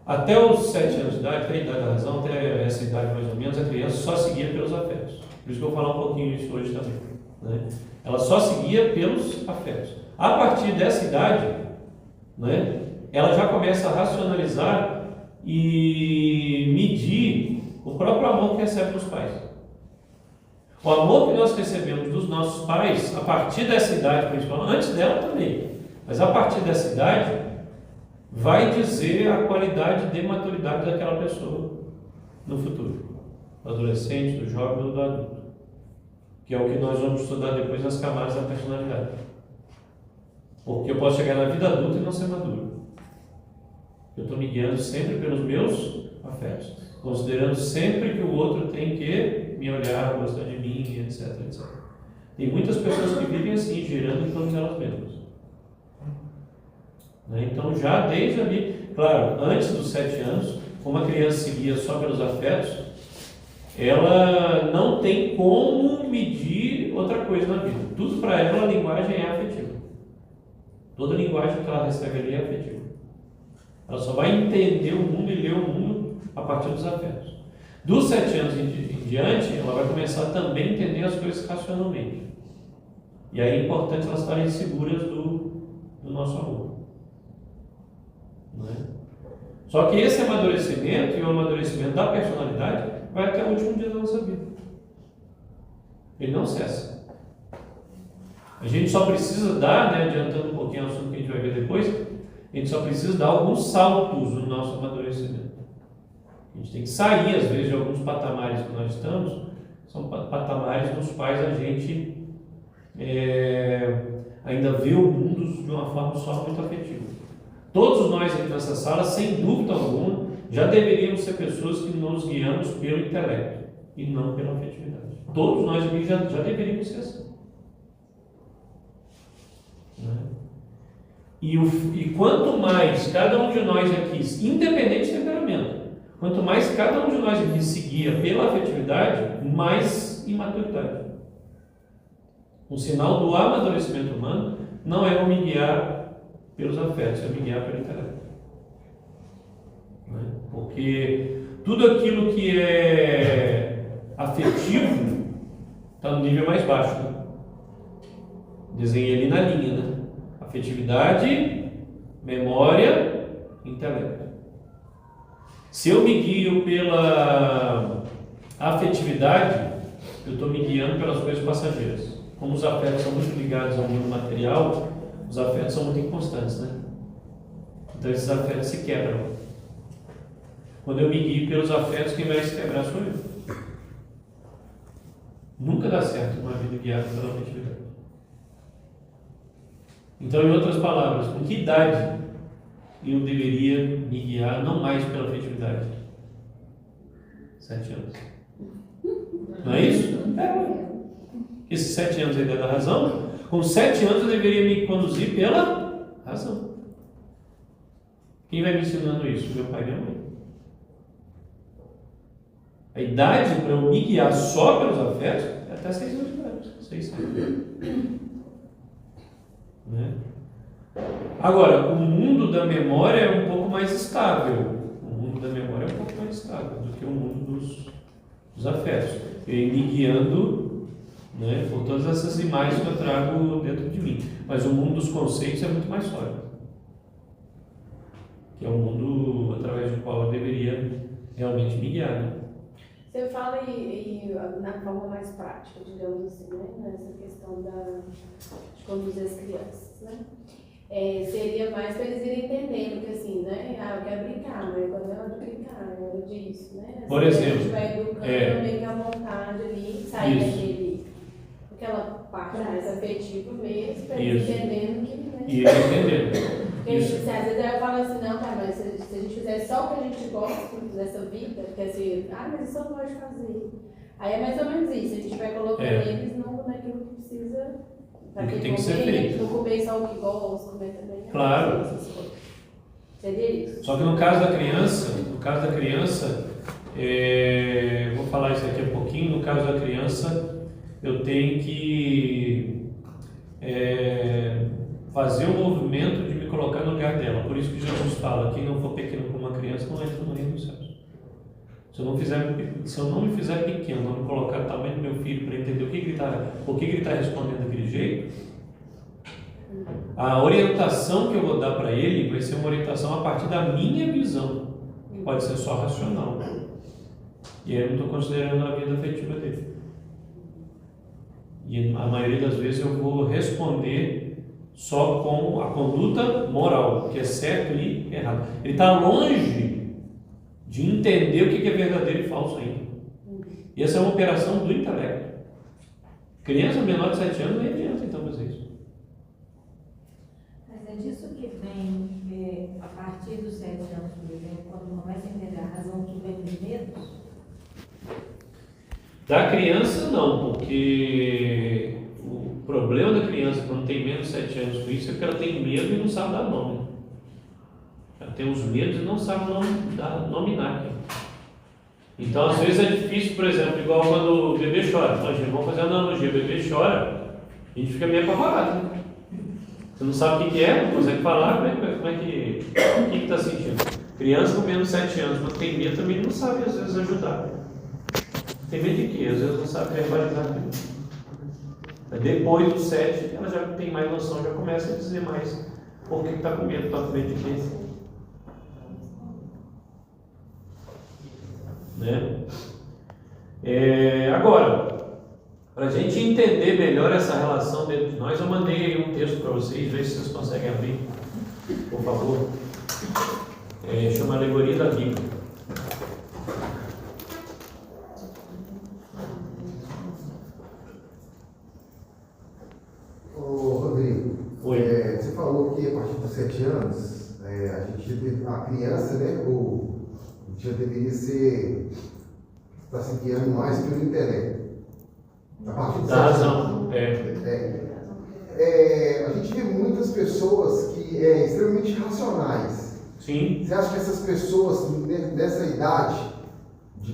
Até os 7 anos de idade, até a idade da razão, até essa idade mais ou menos, a criança só seguia pelos afetos. Por isso que eu vou falar um pouquinho isso hoje também. Né? Ela só seguia pelos afetos. A partir dessa idade, né, ela já começa a racionalizar e medir o próprio amor que recebe dos pais. O amor que nós recebemos dos nossos pais, a partir dessa idade principal, antes dela também, mas a partir dessa idade, vai dizer a qualidade de maturidade daquela pessoa no futuro, do adolescente, do jovem ou do adulto, que é o que nós vamos estudar depois nas camadas da personalidade. Porque eu posso chegar na vida adulta e não ser maduro. Eu estou me guiando sempre pelos meus afetos, considerando sempre que o outro tem que me olhar, gostar de mim, etc, etc. Tem muitas pessoas que vivem assim, girando em torno delas mesmas. Então, já desde ali, claro, antes dos 7 anos, como a criança se guia só pelos afetos, ela não tem como medir outra coisa na vida. Tudo para ela, a linguagem é afetiva. Toda linguagem que ela recebe ali é afetiva. Ela só vai entender o mundo e ler o mundo a partir dos afetos. Dos 7 anos em diante, ela vai começar também a entender as coisas racionalmente. E aí é importante elas estarem seguras do nosso amor. Não é? Só que esse amadurecimento e o amadurecimento da personalidade vai até o último dia da nossa vida. Ele não cessa. A gente só precisa dar, né, adiantando um pouquinho o assunto que a gente vai ver depois, a gente só precisa dar alguns saltos no nosso amadurecimento. A gente tem que sair, às vezes, de alguns patamares que nós estamos, são patamares nos quais a gente ainda vê o mundo de uma forma só muito afetiva. Todos nós aqui nessa sala, sem dúvida alguma, já deveríamos ser pessoas que nos guiamos pelo intelecto e não pela afetividade. Todos nós aqui já deveríamos ser assim. E quanto mais cada um de nós aqui, independente de temperamento, quanto mais cada um de nós aqui se guia pela afetividade, mais imaturidade. Um sinal do amadurecimento humano não é eu me guiar pelos afetos, é me guiar pelo intelecto. Porque tudo aquilo que é afetivo está no nível mais baixo. Né? Desenhei ali na linha, né? Afetividade, memória, intelecto. Se eu me guio pela afetividade, eu estou me guiando pelas coisas passageiras. Como os afetos são muito ligados ao mundo material, os afetos são muito inconstantes, né? Então esses afetos se quebram. Quando eu me guio pelos afetos, quem vai se quebrar sou eu. Nunca dá certo uma vida guiada pela afetividade. Então, em outras palavras, com que idade eu deveria me guiar não mais pela afetividade? 7 anos. Não é isso? Esses 7 anos é a ideia da razão. Com 7 anos eu deveria me conduzir pela razão. Quem vai me ensinando isso? Meu pai e minha mãe. A idade para eu me guiar só pelos afetos é até 6 anos de idade. 6 anos. Né? Agora, o mundo da memória é um pouco mais estável. O mundo da memória é um pouco mais estável do que o mundo dos afetos. Eu ir me guiando, né, por todas essas imagens que eu trago dentro de mim. Mas o mundo dos conceitos é muito mais sólido. Que é o mundo através do qual eu deveria realmente me guiar. Né? Você fala na forma mais prática, digamos assim, né? Nessa questão de conduzir as crianças, né? Seria mais para eles irem entendendo que assim, né? Eu quero brincar, mas quando é hora de brincar, é hora disso, né? Assim, por exemplo, a gente vai educando meio que a vontade ali, sair daquela parte mais afetiva mesmo, para eles entendendo que, né? E eles entendendo. Porque às vezes eu falo assim, não, cara, mas se a gente fizer só o que a gente gosta dessa vida, porque assim, mas isso eu não gosto de fazer. Aí é mais ou menos isso, a gente vai colocando eles naquilo que precisa, para que tem que ser feito. Não comer só o que gosta, comer também. Claro. Seria isso. Só que no caso da criança, vou falar isso daqui a pouquinho, no caso da criança, eu tenho que fazer um movimento de me colocar no lugar dela. Por isso que Jesus fala, quem não for pequeno como uma criança não entra no reino dos céus. Se eu não me fizer pequeno, não me colocar no tamanho do meu filho para entender por que ele está respondendo daquele jeito, a orientação que eu vou dar para ele vai ser uma orientação a partir da minha visão. Pode ser só racional. E aí eu não estou considerando a vida afetiva dele. E a maioria das vezes eu vou responder só com a conduta moral, que é certo e errado. Ele está longe de entender o que é verdadeiro e falso ainda. E essa é uma operação do intelecto. Criança menor de 7 anos nem adianta então fazer isso. Mas é disso que vem, a partir dos 7 anos, por exemplo, quando começa a entender a razão que vem dos medos? Da criança não, porque o problema da criança quando tem menos de 7 anos com isso é que ela tem medo e não sabe dar nome. Ela tem os medos e não sabe nominar. Então às vezes é difícil, por exemplo, igual quando o bebê chora. Imagina, vamos fazer uma analogia, o bebê chora, a gente fica meio apavorado, né? Você não sabe o que é, não consegue falar, como é que está sentindo? Criança com menos de 7 anos, quando tem medo também não sabe às vezes ajudar. Tem medo de quê? Às vezes não sabe verbalizar tudo. Depois dos 7, ela já tem mais noção, já começa a dizer mais por que está com medo, está com medo de quê? Né? Agora, para a gente entender melhor essa relação dentro de nós, eu mandei aí um texto para vocês, ver se vocês conseguem abrir, por favor. Chama Alegoria da Bíblia. Rodrigo, Oi. Você falou que a partir dos 7 anos, a criança, né, já deveria estar se guiando mais pelo intelecto. A partir dos 7 razão. A gente vê muitas pessoas que extremamente racionais. Sim. Você acha que essas pessoas, nessa idade,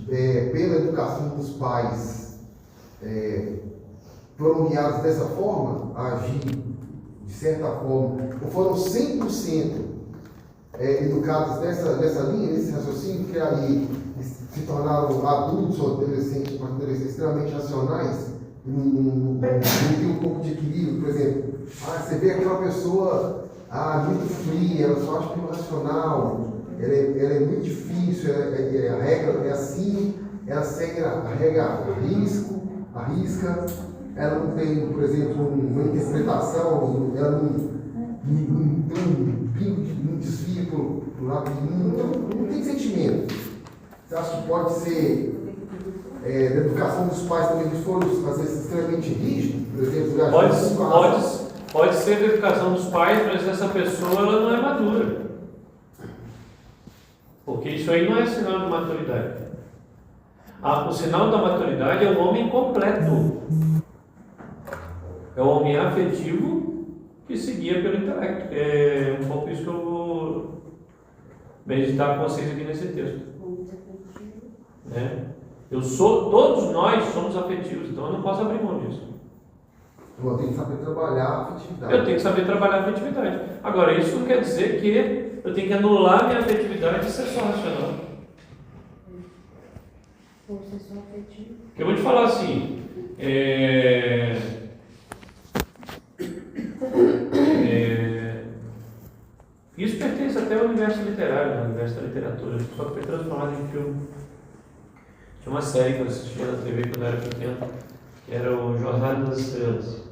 pela educação dos pais, foram guiados dessa forma, a agir de certa forma, ou foram 100% educados nessa linha, nesse raciocínio, que aí se tornaram adultos ou adolescentes extremamente racionais, não tem um pouco de equilíbrio, por exemplo, você vê aquela pessoa muito fria, ela só acha que é racional, ela é muito difícil, a regra é assim, ela segue a regra arrisca, ela não tem, por exemplo, uma interpretação, ela não desvia para o lado nenhum, não tem sentimento. Você acha que pode ser da educação dos pais também, eles foram fazer extremamente rígido, por exemplo? Pode ser da educação dos pais, mas essa pessoa ela não é madura. Porque isso aí não é sinal de maturidade. O sinal da maturidade é o homem completo. É o homem afetivo que se guia pelo intelecto. É um pouco isso que eu vou meditar com vocês aqui nesse texto. Todos nós somos afetivos, então eu não posso abrir mão disso. Eu tenho que saber trabalhar a afetividade. Eu tenho que saber trabalhar a afetividade. Agora, isso não quer dizer que eu tenho que anular minha afetividade e ser só racional. Eu vou te falar assim, isso pertence até ao universo literário, ao universo da literatura, só que foi transformado em filme. Tinha uma série que eu assistia na TV quando eu era pequeno, que era o Jornada das Estrelas.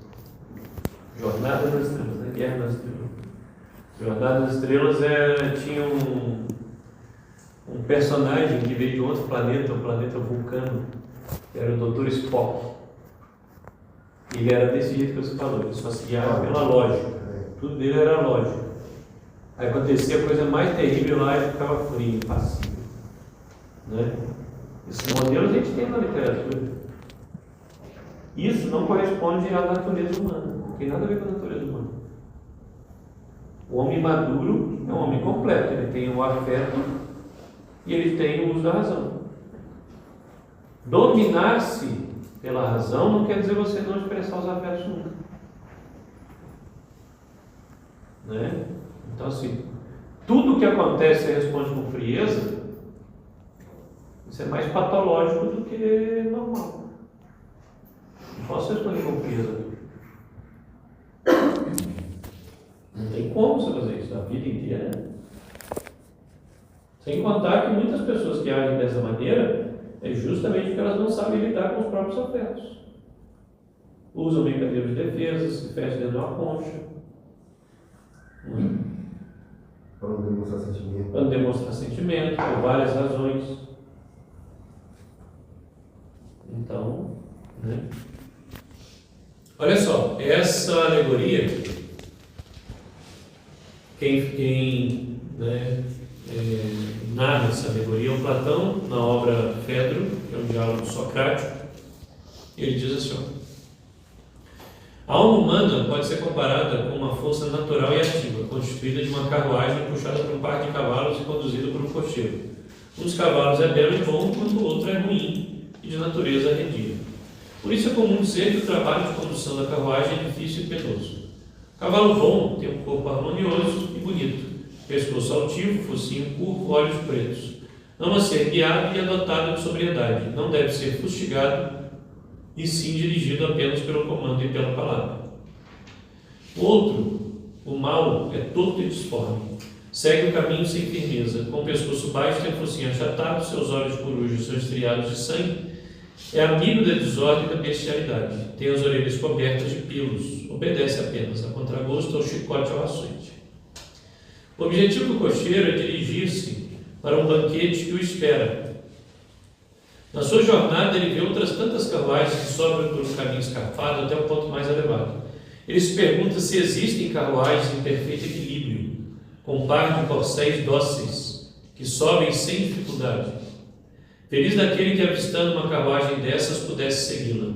Jornada das Estrelas, né? Guerra das Estrelas. Jornada das Estrelas tinha um personagem que veio de outro planeta, o planeta Vulcano, que era o Dr. Spock. Ele era desse jeito que você falou, ele só se guiava pela lógica. Tudo dele era lógico. Aí acontecia a coisa mais terrível lá e ele ficava frio, impassível. Né? Esse modelo a gente tem na literatura. Isso não corresponde à natureza humana. Não tem nada a ver com a natureza humana. O homem maduro é um homem completo. Ele tem o afeto e ele tem o uso da razão. Dominar-se pela razão não quer dizer você não expressar os afetos nunca. Né? Então, assim, tudo que acontece você responde com frieza, isso é mais patológico do que normal. Não posso responder com frieza. Não tem como você fazer isso a vida inteira. Sem contar que muitas pessoas que agem dessa maneira é justamente porque elas não sabem lidar com os próprios afetos. Usam mecanismos de defesa, se fecham dentro de uma concha. Para não demonstrar sentimento. Para não demonstrar sentimento, por várias razões. Então, né? Olha só, essa alegoria, quem narra essa alegoria é o Platão, na obra Fedro, que é um diálogo socrático. Ele diz assim: a alma humana pode ser comparada com uma força natural e ativa, constituída de uma carruagem puxada por um par de cavalos e conduzida por um cocheiro. Um dos cavalos é belo e bom, enquanto o outro é ruim e de natureza arredia. Por isso é comum dizer que o trabalho de condução da carruagem é difícil e penoso. O cavalo bom tem um corpo harmonioso e bonito, pescoço altivo, focinho curvo, olhos pretos. Ama ser guiado e adotado de sobriedade, não deve ser fustigado e sim dirigido apenas pelo comando e pela palavra. O outro, o mau, é torto e disforme. Segue o caminho sem firmeza, com o pescoço baixo, tem o focinho achatado, seus olhos corujas são estriados de sangue. É amigo da desordem e da bestialidade. Tem as orelhas cobertas de pelos. Obedece apenas, a contragosto, ao chicote ou ao açoite. O objetivo do cocheiro é dirigir-se para um banquete que o espera. Na sua jornada, ele vê outras tantas carruagens que sobram por um caminho escarpado até o ponto mais elevado. Ele se pergunta se existem carruagens em perfeito equilíbrio, com um par de corcéis dóceis, que sobem sem dificuldade. Feliz daquele que, avistando uma carruagem dessas, pudesse segui-la.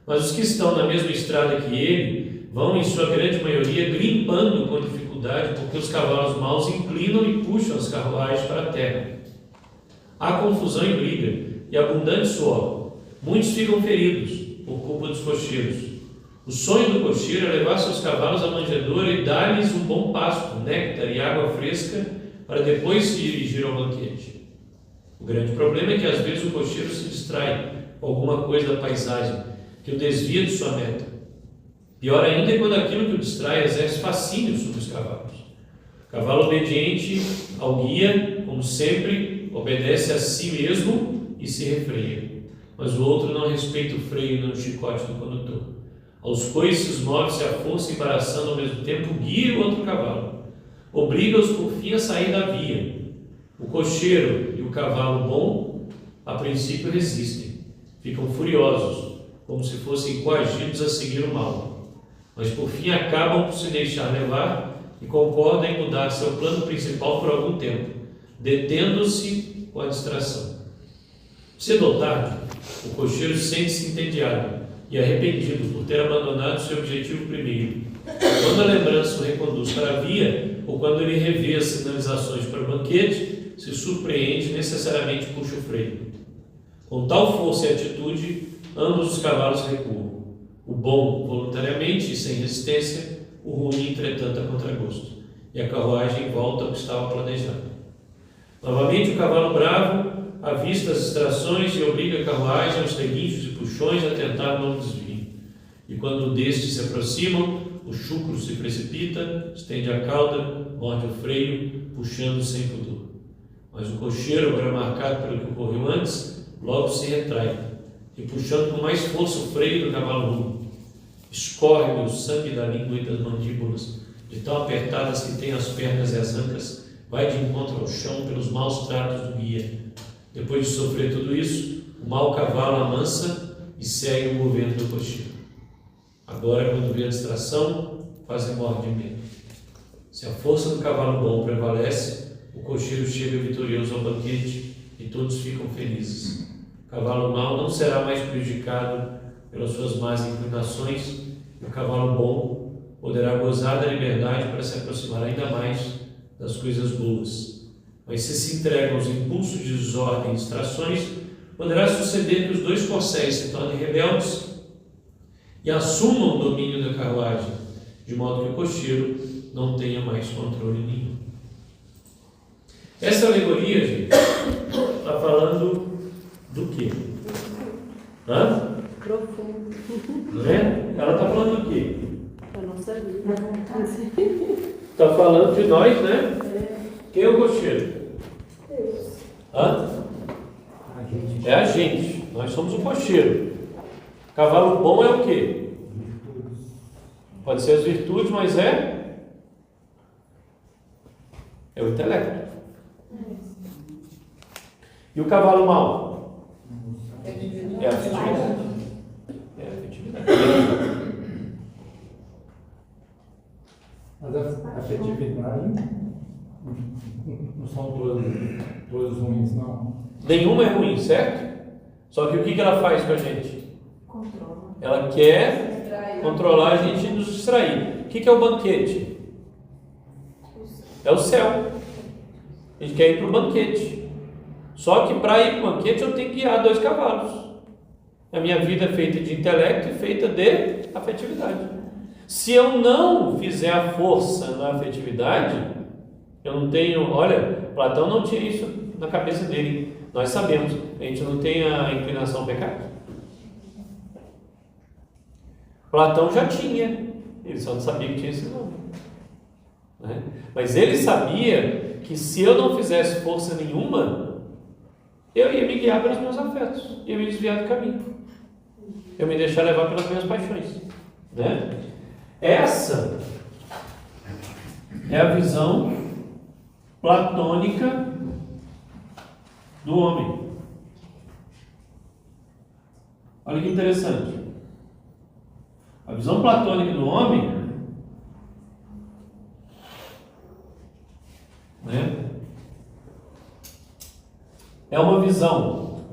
Mas os que estão na mesma estrada que ele, vão, em sua grande maioria, grimpando com dificuldade, porque os cavalos maus inclinam e puxam as carruagens para a terra. Há confusão e briga, e abundante suor. Muitos ficam feridos, por culpa dos cocheiros. O sonho do cocheiro é levar seus cavalos à manjedoura e dar-lhes um bom pasto, néctar e água fresca, para depois se dirigir ao banquete. O grande problema é que às vezes o cocheiro se distrai com alguma coisa da paisagem, que o desvia de sua meta. Pior ainda é quando aquilo que o distrai exerce fascínio sobre os cavalos. O cavalo obediente ao guia, como sempre, obedece a si mesmo e se refreia. Mas o outro não respeita o freio nem o chicote do condutor. Aos coices move-se a força, embaraçando ao mesmo tempo o guia e o outro cavalo. Obriga-os por fim a sair da via. O cocheiro e o cavalo bom, a princípio, resistem. Ficam furiosos, como se fossem coagidos a seguir o mal. Mas por fim acabam por se deixar levar e concordam em mudar seu plano principal por algum tempo, detendo-se com a distração. Cedo ou tarde, o cocheiro sente-se entediado e arrependido por ter abandonado seu objetivo primeiro. Quando a lembrança o reconduz para a via, ou quando ele revê as sinalizações para o banquete, se surpreende, necessariamente puxa o freio. Com tal força e atitude, ambos os cavalos recuam. O bom, voluntariamente e sem resistência, o ruim, entretanto, a contragosto. E a carruagem volta ao que estava planejado. Novamente, o cavalo bravo avista as distrações e obriga a carruagem aos reguinchos e puxões a tentar não desvio. E quando destes se aproximam, o chucro se precipita, estende a cauda, morde o freio, puxando sem pudor. Mas o cocheiro, agora marcado pelo que ocorreu antes, logo se retrai, e puxando com mais força o freio do cavalo ruim. Escorre-lhe o sangue da língua e das mandíbulas, de tão apertadas que tem as pernas e as ancas, vai de encontro ao chão pelos maus tratos do guia. Depois de sofrer tudo isso, o mau cavalo amansa e segue o governo do cocheiro. Agora, quando vê a distração, quase morre de medo. Se a força do cavalo bom prevalece, o cocheiro chega vitorioso ao banquete e todos ficam felizes. O cavalo mau não será mais prejudicado pelas suas más inclinações e o cavalo bom poderá gozar da liberdade para se aproximar ainda mais das coisas boas. Mas se entrega aos impulsos de desordem e distrações, poderá suceder que os dois corcéis se tornem rebeldes e assumam o domínio da carruagem, de modo que o cocheiro não tenha mais controle nenhum. Essa alegoria, gente, está falando do quê? Hã? Profundo. Não é? Ela está falando do quê? Eu não sabia. Está falando de nós, né? Quem é o cocheiro? Deus. Hã? A gente. É a gente. Nós somos o cocheiro. Cavalo bom é o quê? Pode ser as virtudes, mas é o intelecto. E o cavalo mau? É a afetividade. É a afetividade. Mas a afetividade não são todas ruins, não. Nenhuma é ruim, certo? Só que o que ela faz com a gente? Controla. Ela quer controlar a gente e nos distrair. O que é o banquete? É o céu. A gente quer ir para o banquete. Só que para ir para o banquete eu tenho que guiar 2 cavalos. A minha vida é feita de intelecto e feita de afetividade. Se eu não fizer a força na afetividade, eu não tenho... Olha, Platão não tinha isso na cabeça dele. Nós sabemos, a gente não tem a inclinação ao pecado. Platão já tinha, ele só não sabia que tinha esse nome. Né? Mas ele sabia que se eu não fizesse força nenhuma, eu ia me guiar pelos meus afetos, eu ia me desviar do caminho, eu me deixar levar pelas minhas paixões. Né? Essa é a visão platônica do homem. Olha que interessante. A visão platônica do homem, né, é uma visão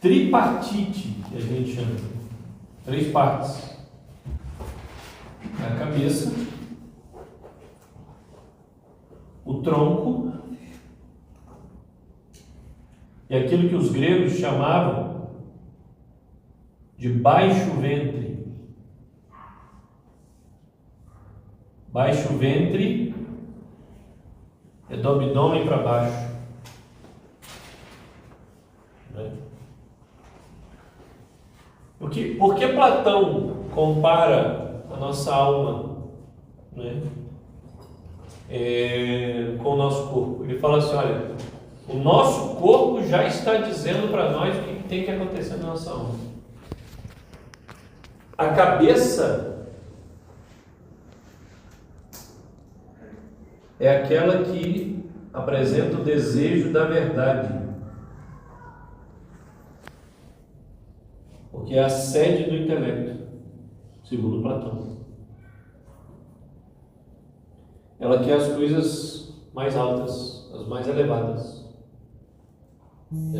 tripartite, que a gente chama. 3 partes. A cabeça, o tronco e aquilo que os gregos chamavam de baixo ventre. Baixo ventre é do abdômen para baixo. Né? Por que Platão compara a nossa alma, né, com o nosso corpo? Ele fala assim, olha, o nosso corpo já está dizendo para nós o que tem que acontecer na nossa alma. A cabeça é aquela que apresenta o desejo da verdade, porque é a sede do intelecto, segundo Platão. Ela quer as coisas mais altas, as mais elevadas,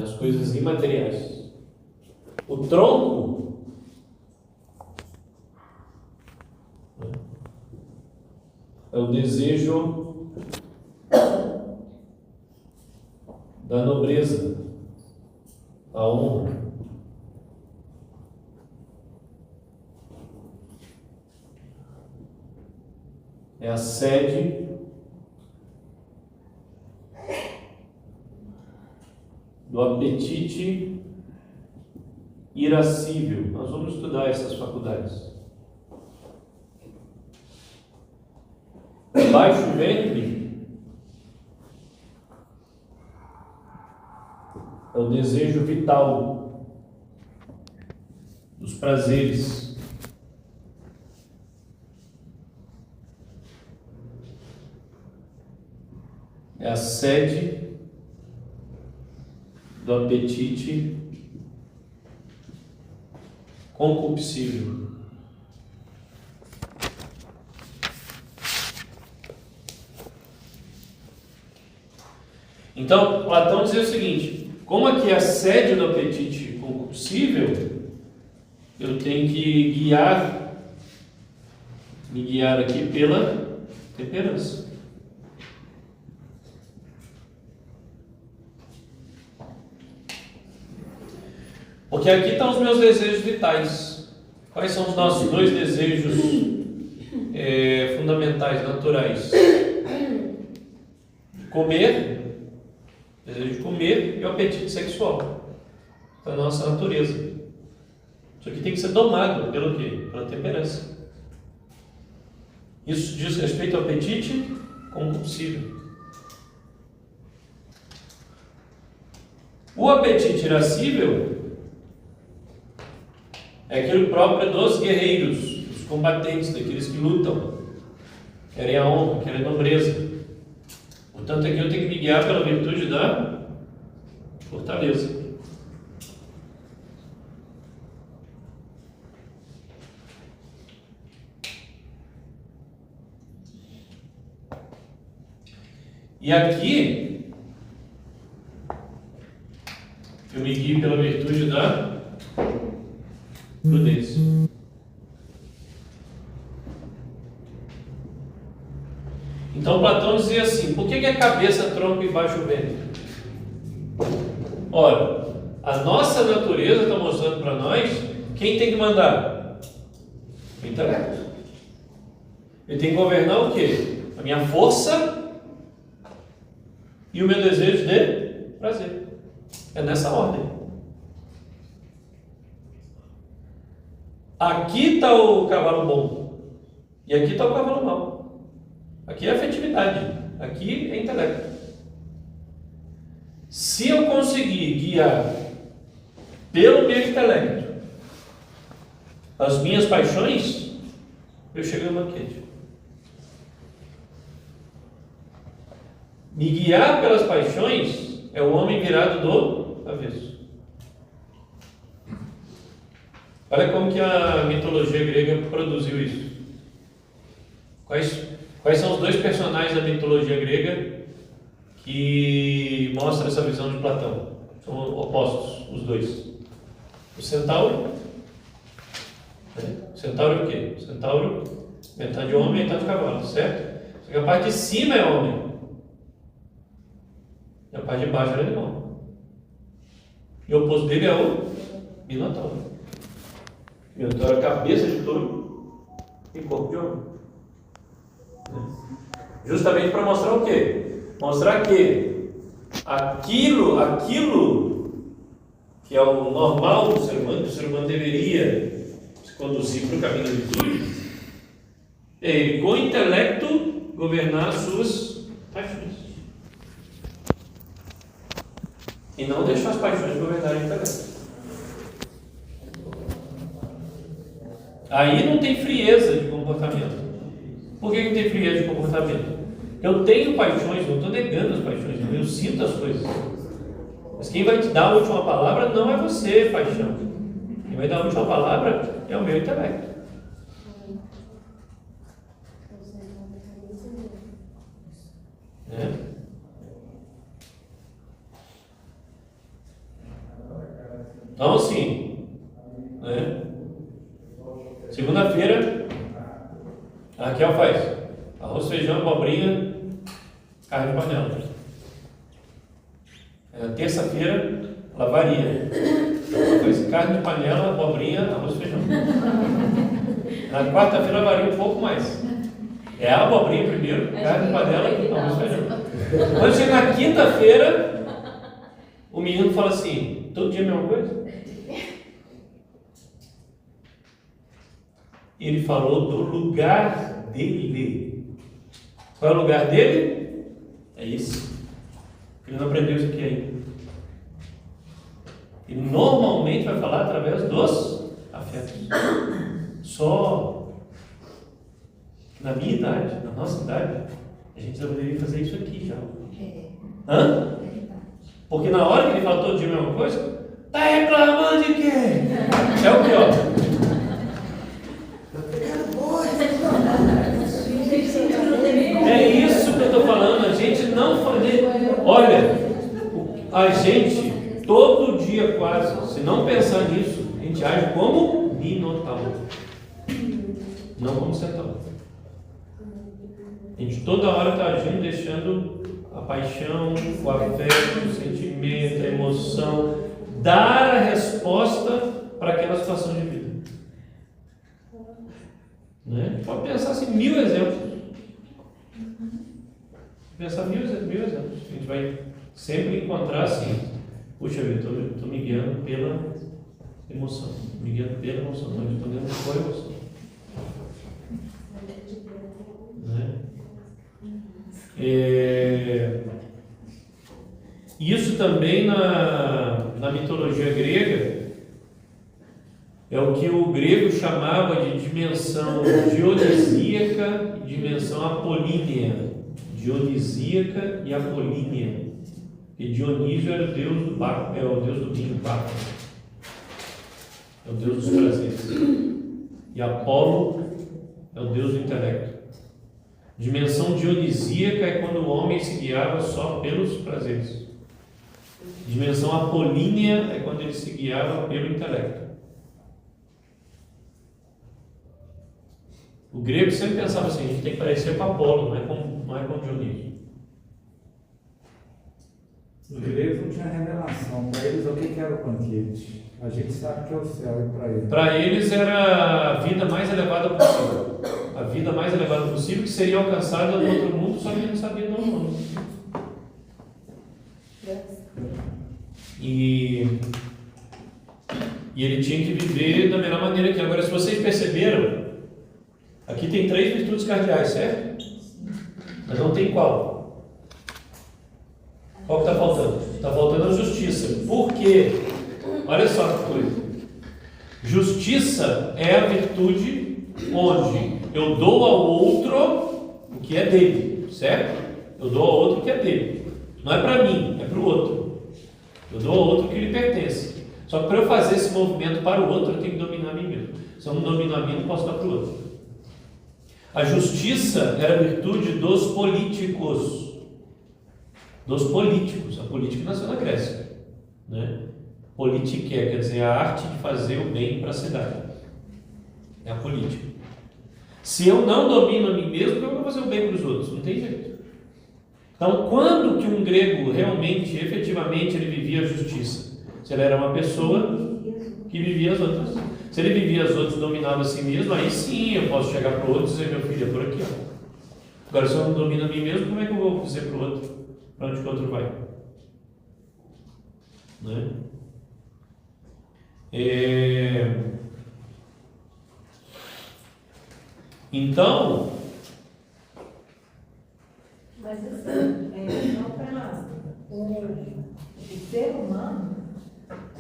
as coisas imateriais. O tronco é o desejo da nobreza, a honra. É a sede do apetite irascível. Nós vamos estudar essas faculdades. Baixo ventre é o desejo vital dos prazeres. É a sede do apetite concupiscível. Então, Platão dizia o seguinte: como aqui é a sede do apetite concupiscível, eu tenho que me guiar aqui pela temperança. Porque aqui estão os meus desejos vitais. Quais são os nossos dois desejos fundamentais, naturais? Comer, desejo de comer, e o apetite sexual. Da nossa natureza. Isso aqui tem que ser domado pelo quê? Pela temperança. Isso diz respeito ao apetite concupiscível. O apetite irascível é aquilo próprio dos guerreiros, dos combatentes, daqueles que lutam, querem a honra, querem a nobreza. Portanto, aqui eu tenho que me guiar pela virtude da fortaleza. E aqui eu me guio pela virtude da prudência. Então Platão dizia assim: por que é cabeça, tronco e baixo ventre? Ora, a nossa natureza está mostrando para nós quem tem que mandar? O intelecto. Ele tem que governar o quê? A minha força e o meu desejo de prazer. É nessa ordem. Aqui está o cavalo bom e aqui está o cavalo mau. Aqui é afetividade, aqui é intelecto. Se eu conseguir guiar pelo meu intelecto as minhas paixões, eu chego no banquete. Me guiar pelas paixões é o homem virado do avesso. Olha como que a mitologia grega produziu isso. Quais são os dois personagens da mitologia grega que mostram essa visão de Platão? São opostos, os dois. O centauro. O centauro é o quê? O centauro, metade homem, metade cavalo, certo? Só que a parte de cima é homem. E a parte de baixo é animal. E o oposto dele é o Minotauro. Minotauro é cabeça de touro e corpo de homem. Justamente para mostrar o quê? Mostrar que aquilo que é o normal do ser humano, que o ser humano deveria se conduzir para o caminho da virtude, é ele, com o intelecto, governar as suas paixões. E não deixar as paixões governarem o intelecto. Aí não tem frieza de comportamento. Por que não tem frieza de comportamento? Eu tenho paixões, não estou negando as paixões, não, eu sinto as coisas. Mas quem vai te dar a última palavra não é você, paixão. Quem vai dar a última palavra é o meu intelecto. Então, assim, segunda-feira, a Raquel faz arroz, feijão, abobrinha, carne de panela. Na terça-feira, ela varia. Ela faz carne de panela, abobrinha, arroz, feijão. Na quarta-feira, ela varia um pouco mais. É a abobrinha primeiro, carne de panela, arroz, feijão. Quando chega na quinta-feira, o menino fala assim: todo dia a mesma coisa? Ele falou do lugar dele. Qual é o lugar dele? É esse. Ele não aprendeu isso aqui ainda. Ele normalmente vai falar através dos afetos. Só na minha idade, na nossa idade, a gente já poderia fazer isso aqui já. Hã? Porque na hora que ele fala todo dia a mesma coisa, tá reclamando de quê? É o pior. É isso que eu estou falando, a gente não fazer. Olha, a gente todo dia quase, se não pensar nisso, a gente age como Minotauro, não como centauro. A gente toda hora está agindo, deixando a paixão, o afeto, o sentimento, a emoção dar a resposta para aquela situação de vida. Né? Pode pensar assim, 1000 exemplos. Pensar mil exemplos. A gente vai sempre encontrar assim, puxa vida, estou me guiando pela emoção. Me guiando pela emoção, estou respondendo com a emoção. Né? Isso também na mitologia grega é o que o grego chamava de dimensão dionisíaca e dimensão apolínea. Dionisíaca e apolínea. E Dionísio era o deus do Baco, é o deus do vinho, Baco. É o deus dos prazeres. E Apolo é o deus do intelecto. Dimensão dionisíaca é quando o homem se guiava só pelos prazeres. Dimensão apolínea é quando ele se guiava pelo intelecto. O grego sempre pensava assim, a gente tem que parecer com Apolo, não é com Dionísio. Os gregos não tinham revelação. Para eles, o que era o banquete? A gente sabe que é o céu e para eles. Para eles era a vida mais elevada possível. A vida mais elevada possível que seria alcançada no outro mundo, só que ele não sabia do mundo. E ele tinha que viver da melhor maneira que. Agora, se vocês perceberam, aqui tem 3 virtudes cardeais, certo? Mas não tem qual? Qual que está faltando? Está faltando a justiça. Por quê? Olha só que coisa. Justiça é a virtude onde eu dou ao outro o que é dele, certo? Eu dou ao outro o que é dele. Não é para mim, é para o outro. Eu dou ao outro o que lhe pertence. Só que para eu fazer esse movimento para o outro, eu tenho que dominar a mim mesmo. Se eu não domino a mim, eu não posso dar para o outro. A justiça era a virtude dos políticos. Dos políticos. A política nasceu na Grécia. Né? Politique quer dizer a arte de fazer o bem para a cidade. É a política. Se eu não domino a mim mesmo, eu vou fazer o bem para os outros. Não tem jeito. Então, quando que um grego realmente, efetivamente, ele vivia a justiça? Se ele era uma pessoa que vivia as outras. Se ele vivia as outras, dominava a si mesmo, aí sim eu posso chegar para o outro e dizer, meu filho, é por aqui. Ó. Agora, se eu não domino a mim mesmo, como é que eu vou dizer para o outro para onde o outro vai? Né? Então, mas assim, só para o ser humano,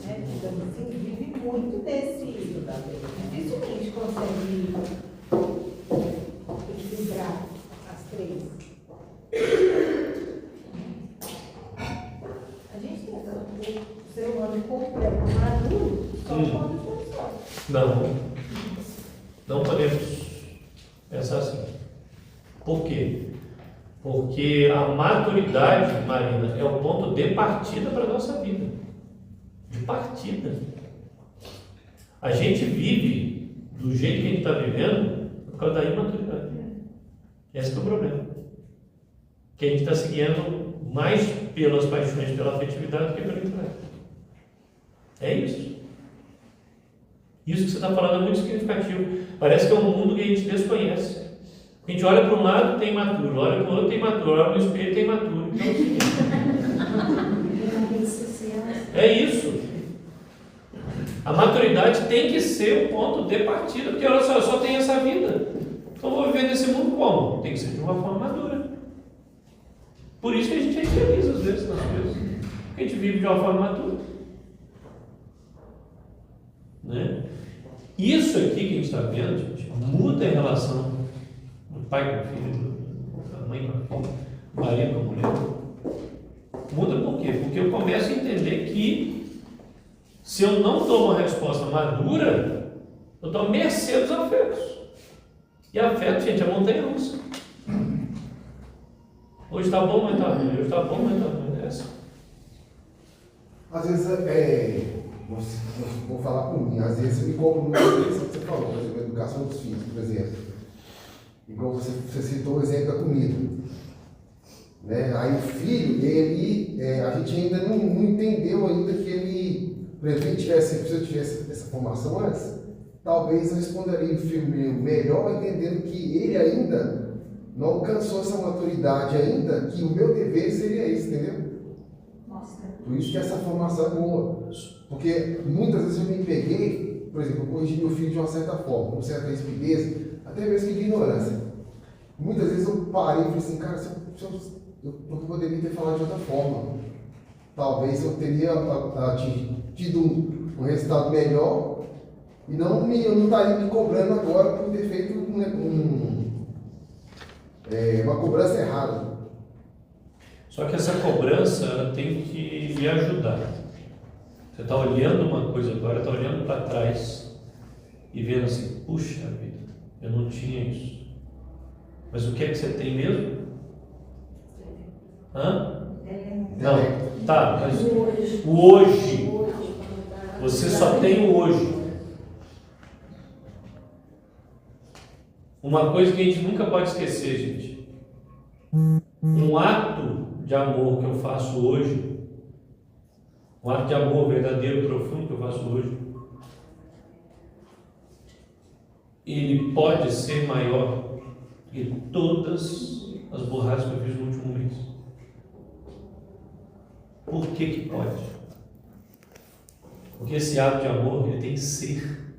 né, digamos assim, vive muito desse, dificilmente consegue equilibrar as 3. A gente tem o ser humano completo, maduro, só quando for só. Não podemos pensar assim. Por quê? Porque a maturidade, Marina, é o ponto de partida para a nossa vida. De partida. A gente vive do jeito que a gente está vivendo por causa da imaturidade. Esse é o problema. Que a gente está se guiando mais pelas paixões, pela afetividade do que pelo intelecto. É isso. Isso que você está falando é muito significativo. Parece que é um mundo que a gente desconhece. A gente olha para um lado, tem imaturo, olha para o outro, tem imaturo, olha para o espelho, tem imaturo. Então, é isso. A maturidade tem que ser o ponto de partida, porque olha só, eu só tenho essa vida. Então eu vou viver nesse mundo como? Tem que ser de uma forma madura. Por isso que a gente é infeliz às vezes nas coisas. Porque a gente vive de uma forma madura. Né? Isso aqui que a gente está vendo, gente, muda a relação do pai com o filho, da mãe com a filha, do marido com a mulher. Muda por quê? Porque eu começo a entender que se eu não dou uma resposta madura, eu estou à mercê dos afetos. E afeto, gente, é montanha russa. Hoje está bom, mas está ruim. Hoje está bom, mas está ruim. É assim. Às vezes, vou falar por mim, às vezes eu me cobro muito isso que você falou, por exemplo, a educação dos filhos, por exemplo. Igual você citou o exemplo da comida. Né? Aí o filho, a gente ainda não entendeu ainda que ele por exemplo, se eu tivesse essa formação antes, talvez eu responderia o filho melhor, entendendo que ele ainda não alcançou essa maturidade ainda, que o meu dever seria esse, entendeu? Nossa. Por isso que essa formação é boa. Porque muitas vezes eu me peguei, por exemplo, eu corrigi meu filho de uma certa forma, com certa rispidez, até mesmo que ignorância. Muitas vezes eu parei e falei assim, cara, eu poderia ter falado de outra forma. Talvez eu teria tido um resultado melhor e eu não estaria me cobrando agora por ter feito uma cobrança errada. Só que essa cobrança ela tem que lhe ajudar. Você está olhando uma coisa agora, está olhando para trás e vendo assim, puxa vida, eu não tinha isso. Mas o que é que você tem mesmo? Hã? Não, tá, mas o hoje, você só tem o hoje. Uma coisa que a gente nunca pode esquecer, gente. Um ato de amor que eu faço hoje, um ato de amor verdadeiro, profundo que eu faço hoje, ele pode ser maior que todas as borradas que eu fiz no último mês. Por que pode? Porque esse ato de amor, ele tem ser,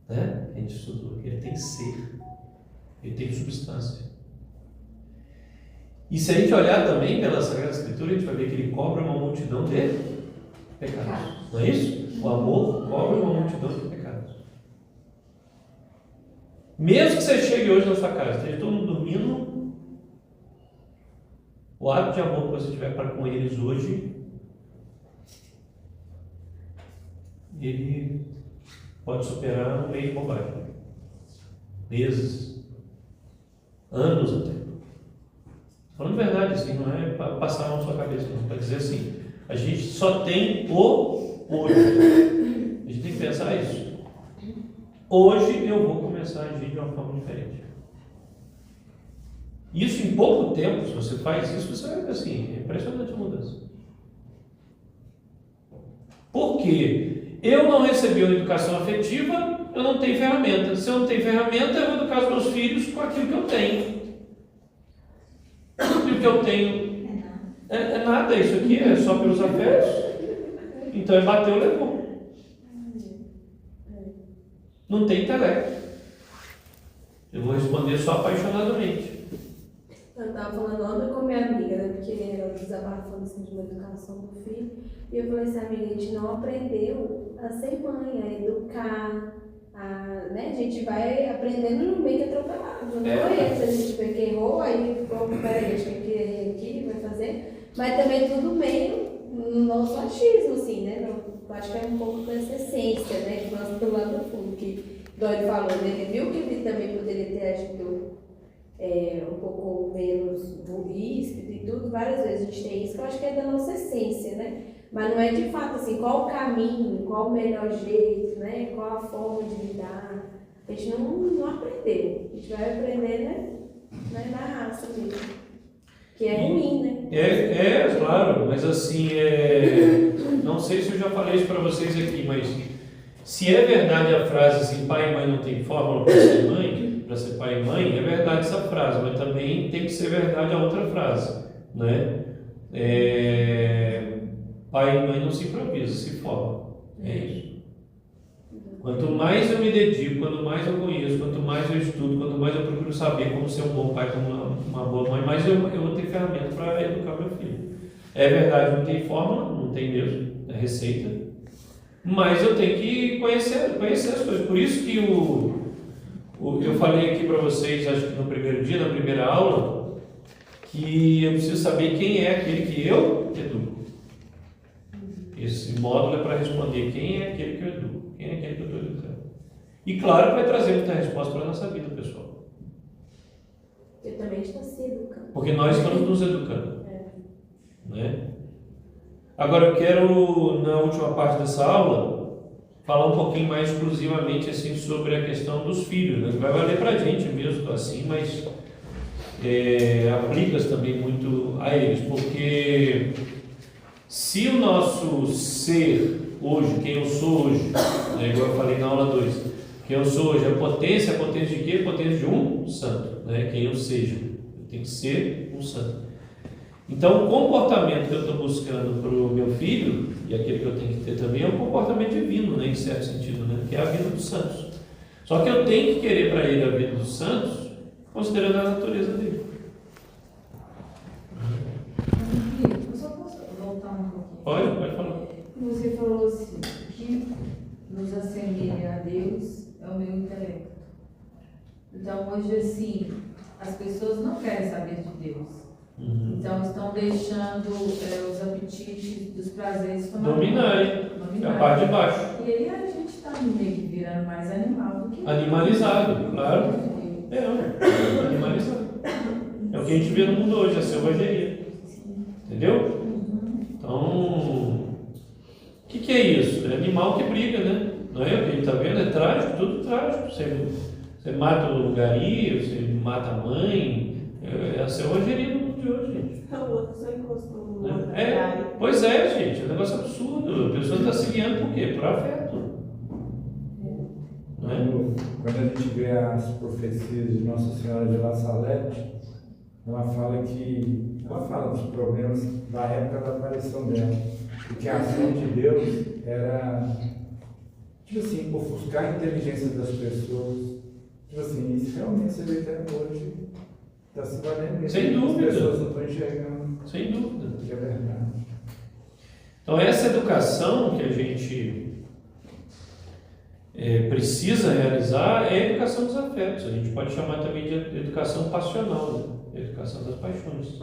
né? A gente estudou aqui, ele tem ser, ele tem substância. E se a gente olhar também pela Sagrada Escritura, a gente vai ver que ele cobra uma multidão de pecados. Não é isso? O amor cobra uma multidão de pecados. Mesmo que você chegue hoje na sua casa, esteja todo mundo dormindo, o ato de amor que você tiver para com eles hoje, ele pode superar um mês de bobagem. Meses. Anos até. Falando verdade, assim, não é para passar a mão na sua cabeça, não. Para dizer assim, a gente só tem o hoje. A gente tem que pensar isso. Hoje eu vou começar a agir de uma forma diferente. Isso em pouco tempo, se você faz isso, você vai ver assim, é impressionante a mudança. Por quê? Eu não recebi uma educação afetiva, eu não tenho ferramenta. Se eu não tenho ferramenta, eu vou educar os meus filhos com aquilo que eu tenho. E o que eu tenho é nada, isso aqui é só pelos afetos. Então é bateu, levou. Não tem intelecto. Eu vou responder só apaixonadamente. Eu estava falando ontem com minha amiga, né? Porque ela desabafando assim, de uma educação do filho. E eu falei assim, amiga, a gente não aprendeu a ser mãe, a educar, né? A gente vai aprendendo no meio que atropelado. Não conhece, a gente vê que errou, aí, peraí, a gente tem que ir aqui, vai fazer. Mas também tudo meio no nosso achismo, assim, né? Eu acho que é um pouco dessa essência, né? Que nós do lado do fundo, que Dói falou, né? Ele viu que ele também poderia ter agido um pouco menos ríspido e tudo, várias vezes a gente tem isso, que eu acho que é da nossa essência, né? Mas não é de fato assim, qual o caminho, qual o melhor jeito, né? Qual a forma de lidar. A gente não aprendeu. A gente vai aprender, né? Na raça mesmo. Que é ruim, né? Claro, mas assim, não sei se eu já falei isso para vocês aqui, mas se é verdade a frase assim, pai e mãe não tem fórmula para ser mãe, para ser pai e mãe, é verdade essa frase, mas também tem que ser verdade a outra frase, né? Pai e mãe não se improvisam, se formam. É isso. Quanto mais eu me dedico, quanto mais eu conheço, quanto mais eu estudo, quanto mais eu procuro saber como ser um bom pai, como uma boa mãe, mais eu vou ter ferramenta para educar meu filho. É verdade, não tem fórmula, não tem mesmo, é receita, mas eu tenho que conhecer as coisas. Por isso que eu falei aqui para vocês, acho que no primeiro dia, na primeira aula, que eu preciso saber quem é aquele que eu educo. Esse módulo é para responder quem é aquele que eu educo, quem é aquele que eu estou educando. E claro, vai trazer muita resposta para a nossa vida, pessoal. Eu também estou se educando. Porque nós estamos nos educando. Né? Agora eu quero, na última parte dessa aula, falar um pouquinho mais exclusivamente assim, sobre a questão dos filhos. Né? Vai valer para a gente mesmo assim, mas aplica-se também muito a eles, porque Se o nosso ser hoje, quem eu sou hoje, né, igual eu falei na aula 2, quem eu sou hoje é potência de quê? Potência de um santo, né? Quem eu seja, eu tenho que ser um santo. Então, o comportamento que eu estou buscando para o meu filho, e aquele que eu tenho que ter também, é um comportamento divino, né, em certo sentido, né, que é a vida dos santos. Só que eu tenho que querer para ele a vida dos santos, considerando a natureza dele. Eu só posso voltar um pouquinho? Pode falar. Você falou assim, o que nos assemelha a Deus é o meu intelecto. Então, hoje, assim, as pessoas não querem saber de Deus. Então, estão deixando os apetites dos prazeres dominarem a parte de baixo. E aí a gente está meio que virando mais animal do que... Animalizado, claro. Animalizado. É o que a gente vê no mundo hoje, a selvageria. Entendeu? Então, o que é isso? É animal que briga, né? Não é o que a gente está vendo? É trágico, tudo trágico. Você mata o gari, você mata a mãe, é a selvageria no mundo de hoje, gente. O outro só encostou no outro. Pois é, gente, é um negócio absurdo. A pessoa está se guiando por quê? Por afeto. Quando a gente vê as profecias de Nossa Senhora de La Salete, ela fala dos problemas da época da aparição dela, e que a ação de Deus era, tipo assim, ofuscar a inteligência das pessoas. Tipo assim, isso realmente você vê até hoje, está se valendo. Sem dúvida. As pessoas não estão enxergando. Sem dúvida. Que é verdade. Então, essa educação que a gente precisa realizar é a educação dos afetos. A gente pode chamar também de educação passional, né? Educação das paixões.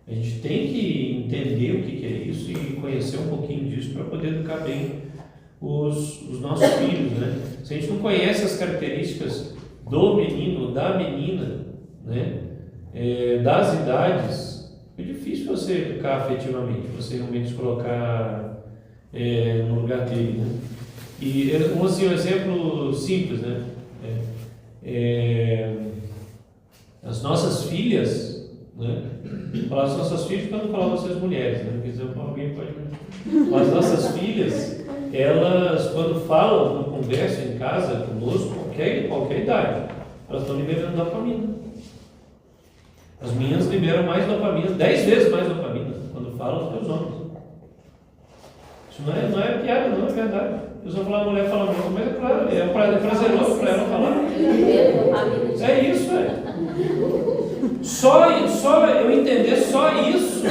A gente tem que entender o que é isso e conhecer um pouquinho disso para poder educar bem os nossos filhos, né? Se a gente não conhece as características do menino, da menina, né? Das idades, é difícil você educar afetivamente, você realmente se colocar no lugar dele, né? E um exemplo simples, né? As nossas filhas, né? Falar das nossas filhas para não falar vocês mulheres, né? Porque alguém pode. As nossas filhas, elas, quando falam, quando conversam em casa conosco, qualquer idade, elas estão liberando dopamina. As minhas liberam mais dopamina, 10 vezes mais dopamina, quando falam dos homens. Isso não é piada, não, é verdade. Eu só falar, a mulher fala muito, mas é claro, é prazeroso para ela falar. É isso, Só eu entender só isso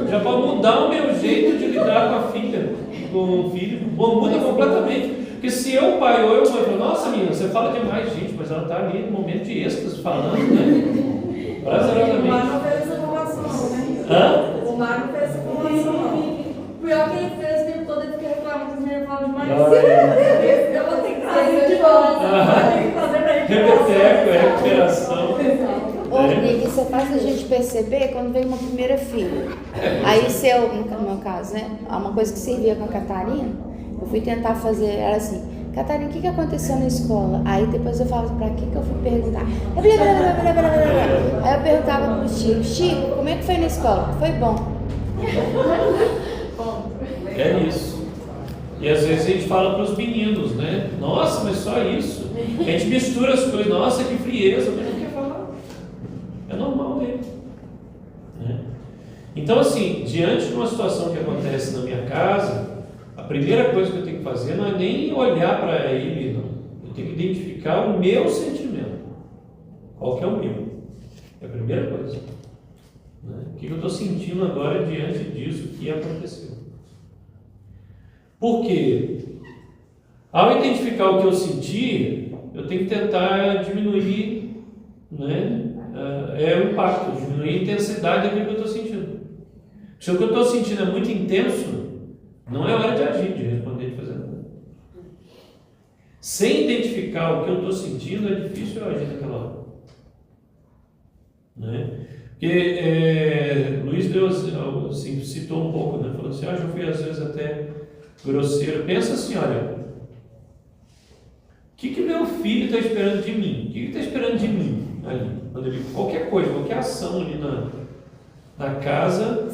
já pode mudar o meu jeito de lidar com a filha, com o filho. Muda completamente. Porque se eu, pai ou eu, mãe, falo, nossa menina, você fala demais, gente, mas ela está ali no momento de êxtase falando, né? Prazerosamente. O Mar não fez essa formação, né? Hã? O Mar não fez essa formação. Pior que ele fez o tempo todo, ele fica reclamando que os meninos falam demais. Eu vou ter que fazer de volta. Eu tenho que fazer pra ele. Rebeteco, recuperação. Nick, você faz a gente perceber quando vem uma primeira filha. Aí no meu caso, né? Uma coisa que servia com a Catarina, eu fui tentar fazer, ela assim, Catarina, o que aconteceu na escola? Aí depois eu falava, pra que eu fui perguntar? Aí eu perguntava pro Chico, como é que foi na escola? Foi bom. É isso. E às vezes a gente fala para os meninos, né? Nossa, mas só isso. A gente mistura as coisas. Nossa, que frieza, mas não quer falar. É normal dele. Né? Então, assim, diante de uma situação que acontece na minha casa, a primeira coisa que eu tenho que fazer não é nem olhar para ele, não. Eu tenho que identificar o meu sentimento. Qual que é o meu? É a primeira coisa. Né? O que eu estou sentindo agora diante disso que aconteceu? Porque ao identificar o que eu senti, eu tenho que tentar diminuir, né, o impacto, diminuir a intensidade daquilo que eu estou sentindo. Se o que eu estou sentindo é muito intenso, não é hora de agir, de responder, de fazer nada. Sem identificar o que eu estou sentindo, é difícil eu agir naquela hora. Né? Porque Luiz Deus assim, citou um pouco, né? Falou assim, já fui às vezes até grosseiro. Pensa assim, olha, o que meu filho está esperando de mim? O que ele está esperando de mim ali? Quando ele, qualquer coisa, qualquer ação ali na casa,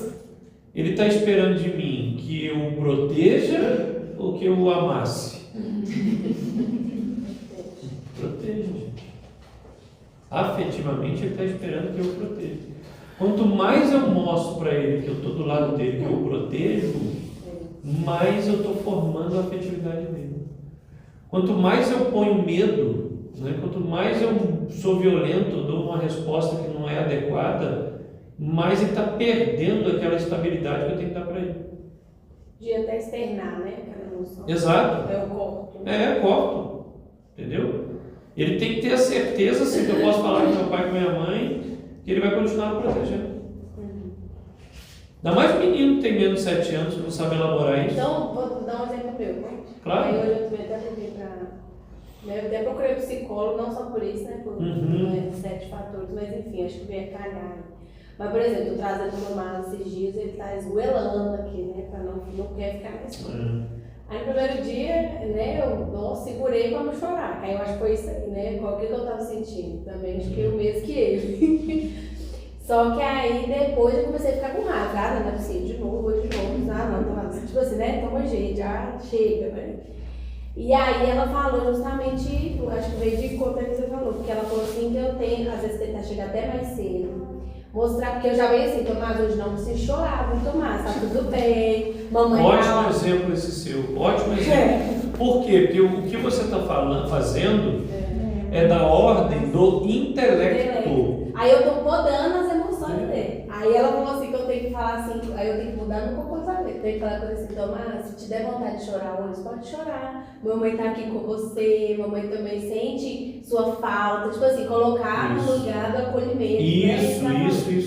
Ele está esperando de mim que eu o proteja ou que eu o amasse? Proteja, gente. Afetivamente, ele está esperando que eu o proteja. Quanto mais eu mostro para ele que eu estou do lado dele, que eu o protejo, mais eu estou formando a afetividade dele. Quanto mais eu ponho medo, né, quanto mais eu sou violento, dou uma resposta que não é adequada, mais ele está perdendo aquela estabilidade que eu tenho que dar para ele. De até externar, né? Aquela emoção. Exato. Eu corto. Eu corto. Entendeu? Ele tem que ter a certeza, assim, que eu posso falar com meu pai e com minha mãe, que ele vai continuar me protegendo. Ainda mais o menino que tem menos de 7 anos, que não sabe elaborar isso. Então, vou dar um exemplo meu. Claro. Aí hoje eu também até levei pra... Eu até procurei psicólogo, não só por isso, né? Por 7 fatores, mas enfim, acho que veio calhar. Mas, por exemplo, eu trazendo o Tomás esses dias, ele tá esgoelando aqui, né? Pra não quer ficar na escola. Aí no primeiro dia, né, eu segurei pra não chorar. Aí eu acho que foi isso aí, né? Qual que eu tava sentindo? Também acho que eu mesmo que ele. Só que aí depois eu comecei a ficar com raiva. Ah, não é possível, de novo. Ah, não, tipo assim, né? Toma jeito, já chega, né? E aí ela falou justamente, acho que veio de conta que você falou, porque ela falou assim que eu tenho, às vezes tentar chegar até mais cedo. Mostrar, porque eu já venho assim, Tomás, hoje não precisa chorar, vamos Tomás, tá tudo bem, mamãe... Ótimo exemplo esse seu, ótimo exemplo. Por quê? Porque o que você está fazendo é da ordem do intelecto. Aí eu tô podando as emoções dele. Aí ela falou assim que eu tenho que falar assim, aí eu tenho que mudar meu comportamento. Tem que falar com ele assim, Tomás, se te der vontade de chorar hoje, pode chorar. Mamãe tá aqui com você, mamãe também sente sua falta. Tipo assim, colocar no lugar do acolhimento. Isso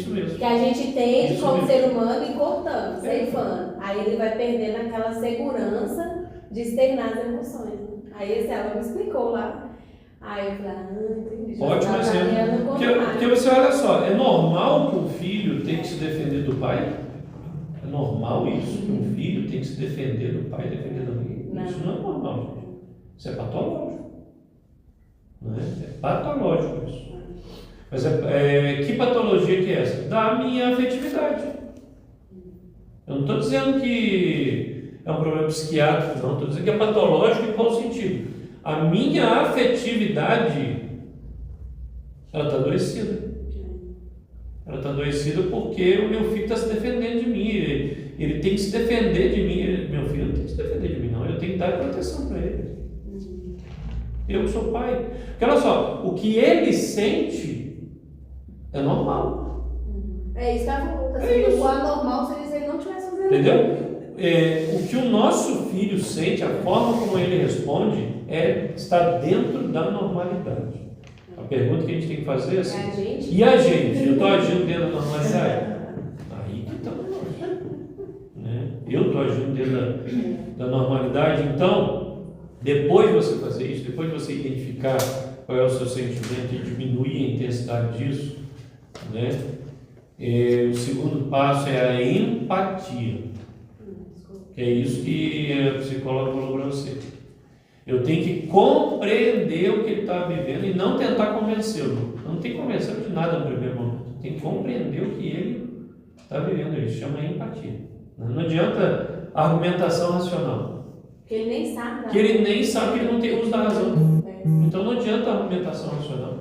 mesmo. Que a gente tem como ser humano e cortando, ceifando. Aí ele vai perdendo aquela segurança de externar as emoções. Aí ela me explicou lá. Aí eu falei, entendi. Ótimo exemplo. Porque você olha só, é normal que um filho tenha que se defender do pai? É normal isso? Que um filho tem que se defender do pai e defender da mãe? Não. Isso não é normal, gente. Isso é patológico. Não é? É patológico isso. Mas que patologia que é essa? Da minha afetividade. Eu não estou dizendo que é um problema psiquiátrico, não. Estou dizendo que é patológico em qual sentido? A minha afetividade, ela está adoecida. Ela está adoecida porque o meu filho está se defendendo de mim. Ele tem que se defender de mim. Meu filho não tem que se defender de mim, não. Eu tenho que dar proteção para ele. Eu que sou pai. Porque olha só, o que ele sente é normal. É isso que ela falou. Assim, o anormal seria se ele não tivesse fazendo. Entendeu? O que o nosso filho sente, a forma como ele responde, está dentro da normalidade. A pergunta que a gente tem que fazer é assim: e a gente? Eu estou agindo dentro da normalidade? Aí que está nós. Né? Eu estou agindo dentro da normalidade. Então, depois de você fazer isso, depois de você identificar qual é o seu sentimento e diminuir a intensidade disso, né? O segundo passo é a empatia. Que é isso que a psicóloga falou para você. Eu tenho que compreender o que ele está vivendo e não tentar convencê-lo. Não tem que convencê-lo de nada no primeiro momento. Tem que compreender o que ele está vivendo. Isso chama empatia. Não adianta argumentação racional. Porque ele nem sabe. Que ele nem sabe, que ele não tem uso da razão. Então não adianta argumentação racional.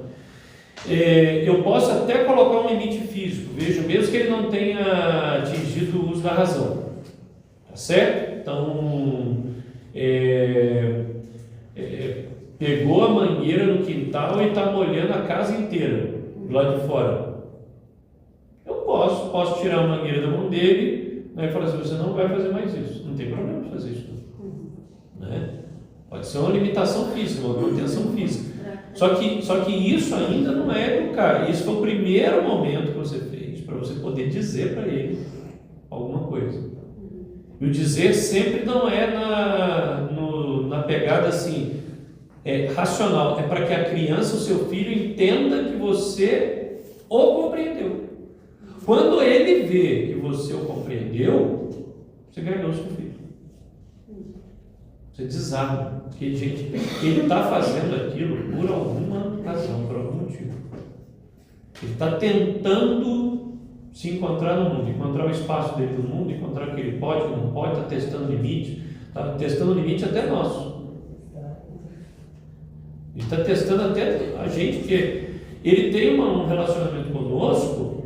Eu posso até colocar um limite físico. Vejo, mesmo que ele não tenha atingido o uso da razão. Tá certo? Então, pegou a mangueira no quintal e está molhando a casa inteira, do lado de fora. Eu posso tirar a mangueira da mão dele, né, e falar assim, você não vai fazer mais isso. Não tem problema fazer isso. Né? Pode ser uma limitação física, uma contenção física. Só que isso ainda não é educar. Isso foi o primeiro momento que você fez para você poder dizer para ele alguma coisa. E o dizer sempre não é na pegada assim, racional. É para que a criança, o seu filho, entenda que você o compreendeu. Quando ele vê que você o compreendeu, você ganhou o seu filho. Você desarma. Porque, gente, ele está fazendo aquilo por alguma razão, por algum motivo. Ele está tentando se encontrar no mundo, encontrar o espaço dele no mundo, encontrar o que ele pode, o que não pode, está testando limite, está testando limite até nosso. Ele está testando até a gente, porque ele tem um relacionamento conosco,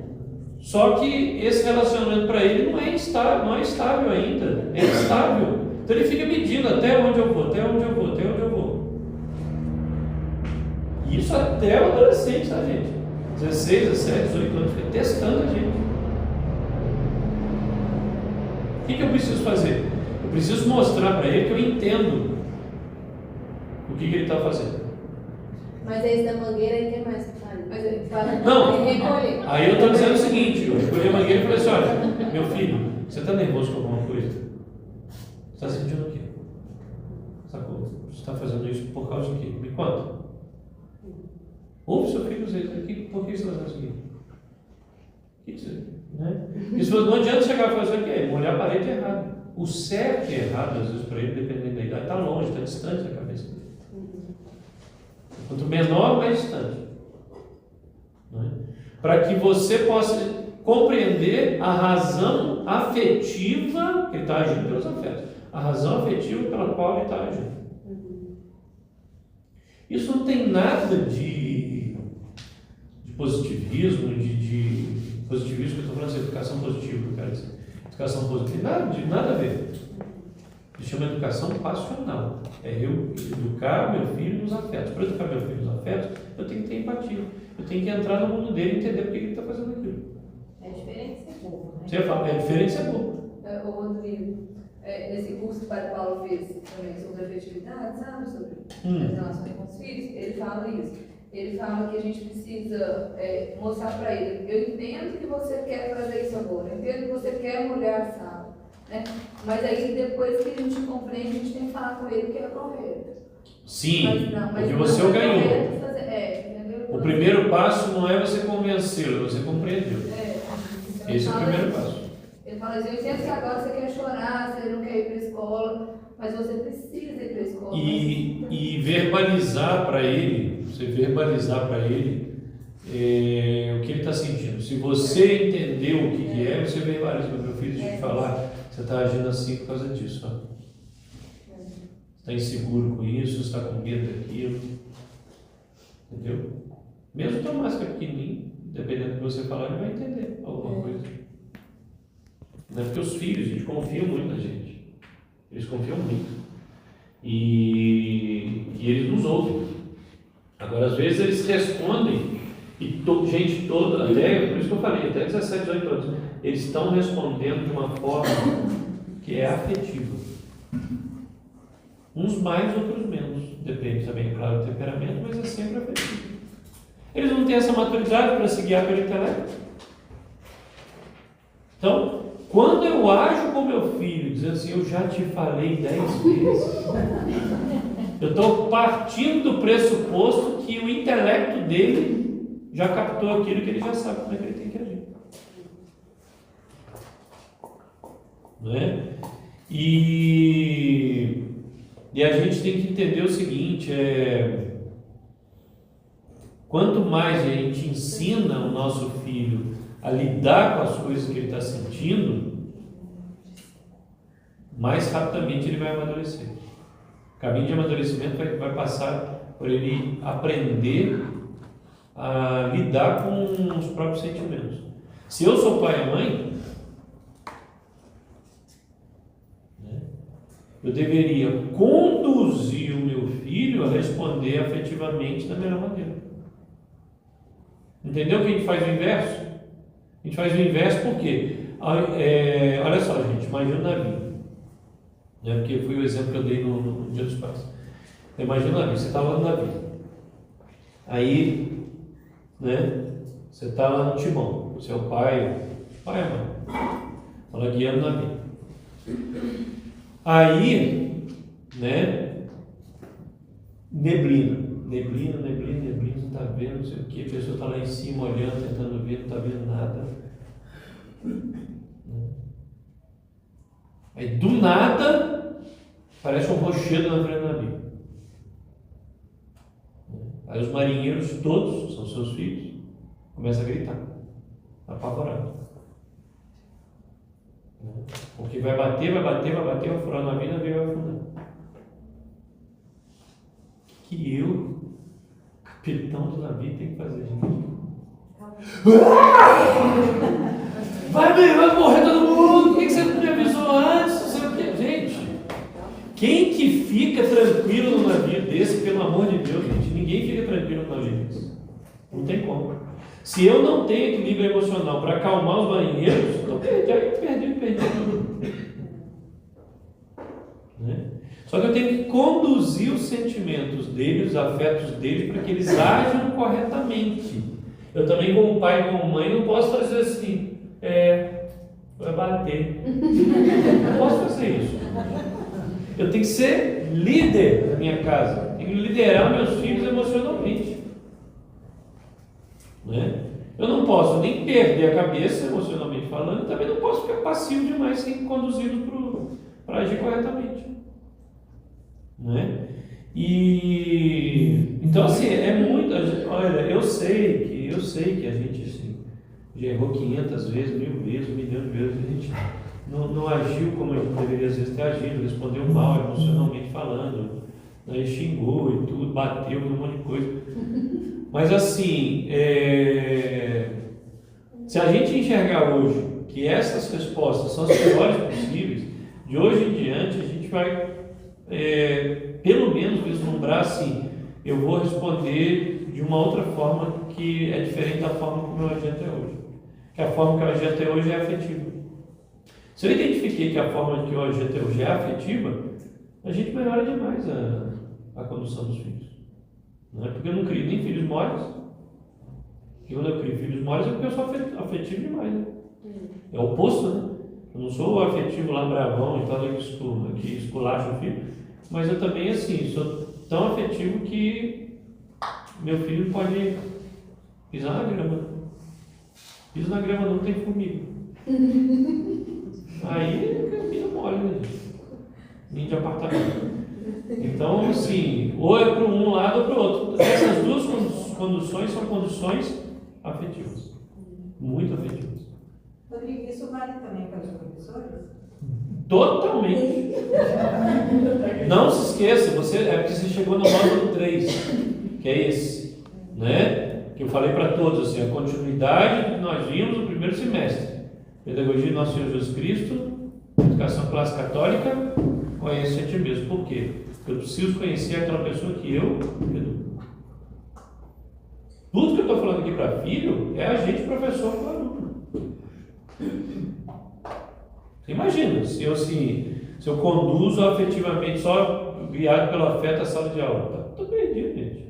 só que esse relacionamento para ele não é estável ainda, é instável. Então ele fica medindo até onde eu vou, até onde eu vou, até onde eu vou. E isso até o adolescente, tá, gente? 16, 17, 18 anos, fica testando a gente. O que eu preciso fazer? Eu preciso mostrar para ele que eu entendo o que ele está fazendo. Mas esse da mangueira aí tem mais que faz. Mas ele fala, Não, recolher. aí eu estou dizendo o seguinte, eu escolhi a mangueira e falei assim, olha, meu filho, você está nervoso com alguma coisa? Você está sentindo o quê? Sacou? Você está fazendo isso por causa de quê? Me conta. Ouve seu filho dizer, por que você está fazendo isso aqui? O que você... Né? Isso não adianta chegar e fazer o quê? Molhar a parede errado. O certo e errado, às vezes, para ele, dependendo da idade, está longe, está distante da cabeça dele. Quanto menor, mais distante. Né? Para que você possa compreender a razão afetiva que ele está agindo pelos afetos. A razão afetiva pela qual ele está agindo. Isso não tem nada de positivismo, de positivismo que eu estou falando de educação positiva, que eu quero dizer. Educação positiva, nada a ver. Isso chama educação passional. É eu educar meu filho nos afetos. Para educar meu filho nos afetos, eu tenho que ter empatia. Eu tenho que entrar no mundo dele e entender por que ele está fazendo aquilo. É diferente ser bobo, né? Você fala, é diferente ser bobo. O Rodrigo, nesse curso que o Padre Paulo fez também sobre afetividade, sabe? Sobre as relações com os filhos, ele fala isso. Ele fala que a gente precisa mostrar para ele, eu entendo que você quer fazer isso agora, eu entendo que você quer molhar a sala, né? Mas aí depois que a gente compreende, a gente tem que falar com ele o que é correto. Sim, mas porque você o ganhou. Entendeu? O primeiro passo não é você convencê-lo, você compreendeu. Esse é o primeiro passo. Ele fala assim, eu entendo que agora você quer chorar, você não quer ir para a escola, mas você precisa ir para a escola. E verbalizar para ele, você verbalizar para ele o que ele está sentindo. Se você entendeu o que é, você verbaliza. Meu filho, deixa eu te falar, você está agindo assim por causa disso. Ó. Você está inseguro com isso, você está com medo daquilo. Entendeu? Mesmo que a máscara pequenininha, dependendo do que você falar, ele vai entender alguma coisa. Não é porque os filhos, a gente confia muito na gente. Eles confiam muito. E eles nos ouvem. Agora, às vezes, eles respondem, e gente toda, até, por isso que eu falei, até 17, 18 anos, eles estão respondendo de uma forma que é afetiva. Uns mais, outros menos. Depende também, claro, do temperamento, mas é sempre afetivo. Eles não têm essa maturidade para se guiar pelo intelecto. Então, quando eu ajo com meu filho, dizendo assim, eu já te falei 10 vezes, eu estou partindo do pressuposto que o intelecto dele já captou aquilo que ele já sabe como é que ele tem que agir. Não é? E a gente tem que entender o seguinte, quanto mais a gente ensina o nosso filho a lidar com as coisas que ele está sentindo, mais rapidamente ele vai amadurecer. O caminho de amadurecimento vai passar por ele aprender a lidar com os próprios sentimentos. Se eu sou pai e mãe, eu deveria conduzir o meu filho a responder afetivamente da melhor maneira. Entendeu que a gente faz o inverso? A gente faz o inverso por quê? Olha só, gente, imagina o navio. Né? Porque foi o exemplo que eu dei no Dia dos Pais. Imagina o navio, você está lá no navio. Aí, né, você está lá no timão. Você é o pai e a mãe. Está lá guiando o navio. Aí, né, neblina, não está vendo, não sei o que, a pessoa está lá em cima olhando, tentando ver, não está vendo nada. Aí do nada, parece um rochedo na frente do navio. Aí os marinheiros todos, são seus filhos, começam a gritar, apavorados. Porque vai bater, vai furar na vida, vai afundar. O que eu, capitão do navio, tem que fazer, gente? Vai morrer todo mundo! Por que você não me avisou antes? Gente, quem que fica tranquilo no navio desse, pelo amor de Deus, gente? Ninguém fica tranquilo no navio desse. Não tem como. Se eu não tenho equilíbrio emocional para acalmar os marinheiros, eu perdi tudo. Né? Só que eu tenho que conduzir os sentimentos deles, os afetos deles, para que eles ajam corretamente. Eu também, como pai e como mãe, não posso fazer assim, vai bater. Não posso fazer isso. Eu tenho que ser líder da minha casa. Tenho que liderar meus filhos emocionalmente. Né? Eu não posso nem perder a cabeça, emocionalmente falando, e também não posso ficar passivo demais sem conduzi-los para agir corretamente. Né? E então assim, é muito. Olha, eu sei que a gente assim, já errou 500 vezes, 1000 vezes, 1 milhão de vezes, a gente não agiu como a gente deveria às vezes ter agido, respondeu mal emocionalmente falando, né? Xingou e tudo, bateu, um monte de coisa. Mas assim, se a gente enxergar hoje que essas respostas são as piores possíveis, de hoje em diante a gente vai pelo menos vislumbrar assim, eu vou responder de uma outra forma que é diferente da forma como eu agi até hoje. Que a forma que eu agi até hoje é afetiva. Se eu identifiquei que a forma que eu agi até hoje é afetiva, a gente melhora demais a condução dos filhos. Não é porque eu não crio nem filhos moles. E quando eu crio filhos moles é porque eu sou afetivo demais, né? É o oposto, né? Eu não sou o afetivo lá bravão e tal, que esculacha o filho, mas eu também, assim, sou tão afetivo que meu filho pode pisar na grama. Pisa na grama não tem formiga. Aí caminha mole, né? Nem de apartamento. Então, assim, ou é para um lado ou para o outro. Essas duas conduções são conduções afetivas. Muito afetivas. Rodrigo, isso vale também para os professores? Totalmente. Não se esqueça, é porque você chegou no módulo 3, que é esse, né? Que eu falei para todos, assim, a continuidade que nós vimos no primeiro semestre. Pedagogia do Nosso Senhor Jesus Cristo, Educação Clássica Católica, conhece a ti mesmo. Por quê? Eu preciso conhecer aquela pessoa que eu educo. Tudo que eu estou falando aqui para filho é a gente, professor, com o aluno. Você imagina, se eu conduzo afetivamente só guiado pelo afeto a sala de aula, estou perdido, gente.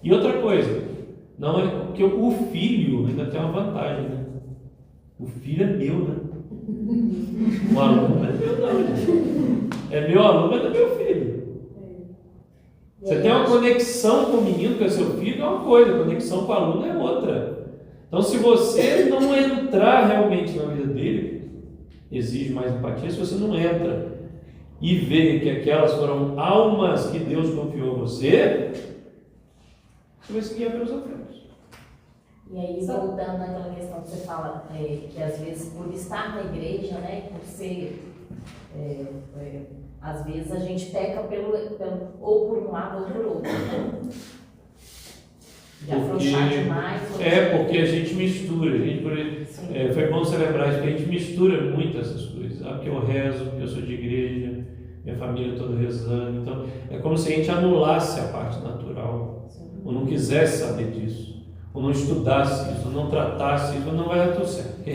E outra coisa, não é porque o filho ainda tem uma vantagem, né? O filho é meu, né? O aluno não é meu, não, gente. É meu aluno, mas é meu filho. Você tem uma conexão com o menino, que é seu filho, é uma coisa, a conexão com o aluno é outra. Então, se você não entrar realmente na vida dele, exige mais empatia. Se você não entra e vê que aquelas foram almas que Deus confiou a você, você vai seguir pelos afetos. E aí, voltando àquela questão que você fala, que às vezes por estar na igreja, né, por ser, às vezes a gente peca ou por um lado ou por outro, né? De afrouxar demais. Porque a gente mistura. Foi bom celebrar isso, porque a gente mistura muito essas coisas. Porque eu rezo, porque eu sou de igreja, minha família toda rezando. Então, é como se a gente anulasse a parte natural, ou não quisesse saber disso, ou não estudasse isso, ou não tratasse isso, ou não vai dar tudo certo. Porque